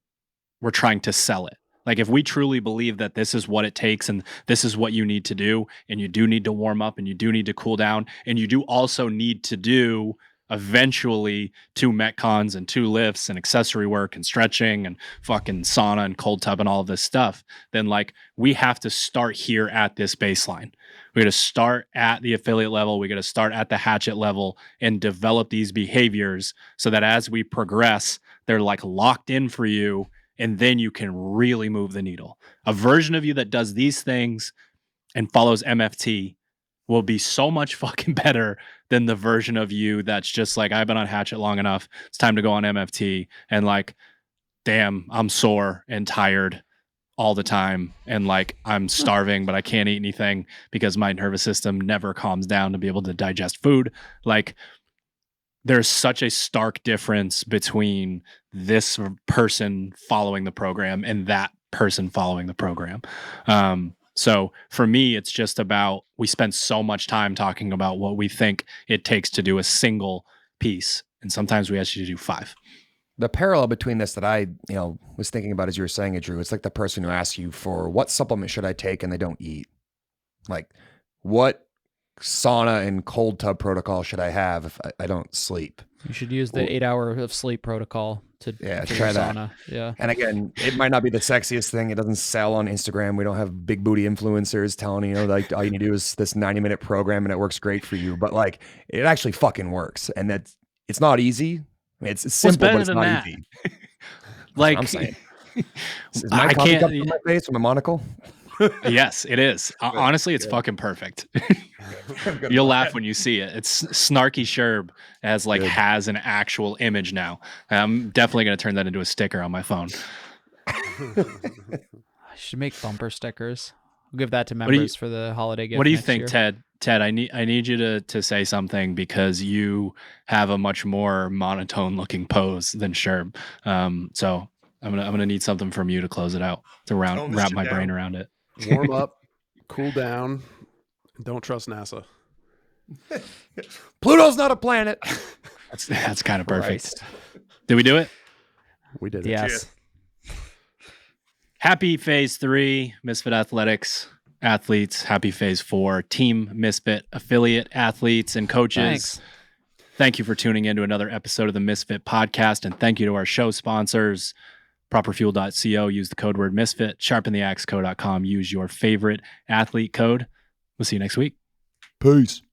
we're trying to sell it. Like, if we truly believe that this is what it takes and this is what you need to do, and you do need to warm up and you do need to cool down, and you do also need to do eventually 2 Metcons and 2 lifts and accessory work and stretching and fucking sauna and cold tub and all of this stuff, then we have to start here at this baseline. We got to start at the affiliate level. We got to start at the hatchet level and develop these behaviors so that as we progress, they're locked in for you, and then you can really move the needle. A version of you that does these things and follows MFT will be so much fucking better than the version of you that's just I've been on hatchet long enough, it's time to go on MFT, and damn, I'm sore and tired all the time, and I'm starving, but I can't eat anything because my nervous system never calms down to be able to digest food. There's such a stark difference between this person following the program and that person following the program. So for me, it's just about, we spend so much time talking about what we think it takes to do a single piece. And sometimes we ask you to do 5. The parallel between this that I, was thinking about as you were saying it, Drew, it's like the person who asks you for what supplement should I take and they don't eat. What sauna and cold tub protocol should I have if I don't sleep? You should use the 8 hour of sleep protocol to try that. Sauna. Yeah. And again, it might not be the sexiest thing. It doesn't sell on Instagram. We don't have big booty influencers telling all you need to do is this 90-minute program and it works great for you. But it actually fucking works. And it's not easy. I mean, it's simple, but it's not easy. Like, I'm saying. Is my coffee cup on my face with a monocle? Yes, it is. Honestly, it's fucking perfect. You'll laugh when you see it. It's Snarky Sherb has an actual image now. I'm definitely going to turn that into a sticker on my phone. I should make bumper stickers. We'll give that to members for the holiday gift. What do you next think, year. Ted? Ted, I need you to say something because you have a much more monotone looking pose than Sherb. So I'm gonna need something from you to close it out to wrap my brain around it. Warm up, cool down. Don't trust NASA. Pluto's not a planet. That's kind of perfect. Did we do it? We did it. Yes. Happy Phase 3, Misfit Athletics athletes. Happy Phase 4, Team Misfit affiliate athletes and coaches. Thanks. Thank you for tuning in to another episode of the Misfit Podcast, and thank you to our show sponsors, properfuel.co. Use the code word Misfit. Sharpentheaxeco.com. Use your favorite athlete code. We'll see you next week. Peace.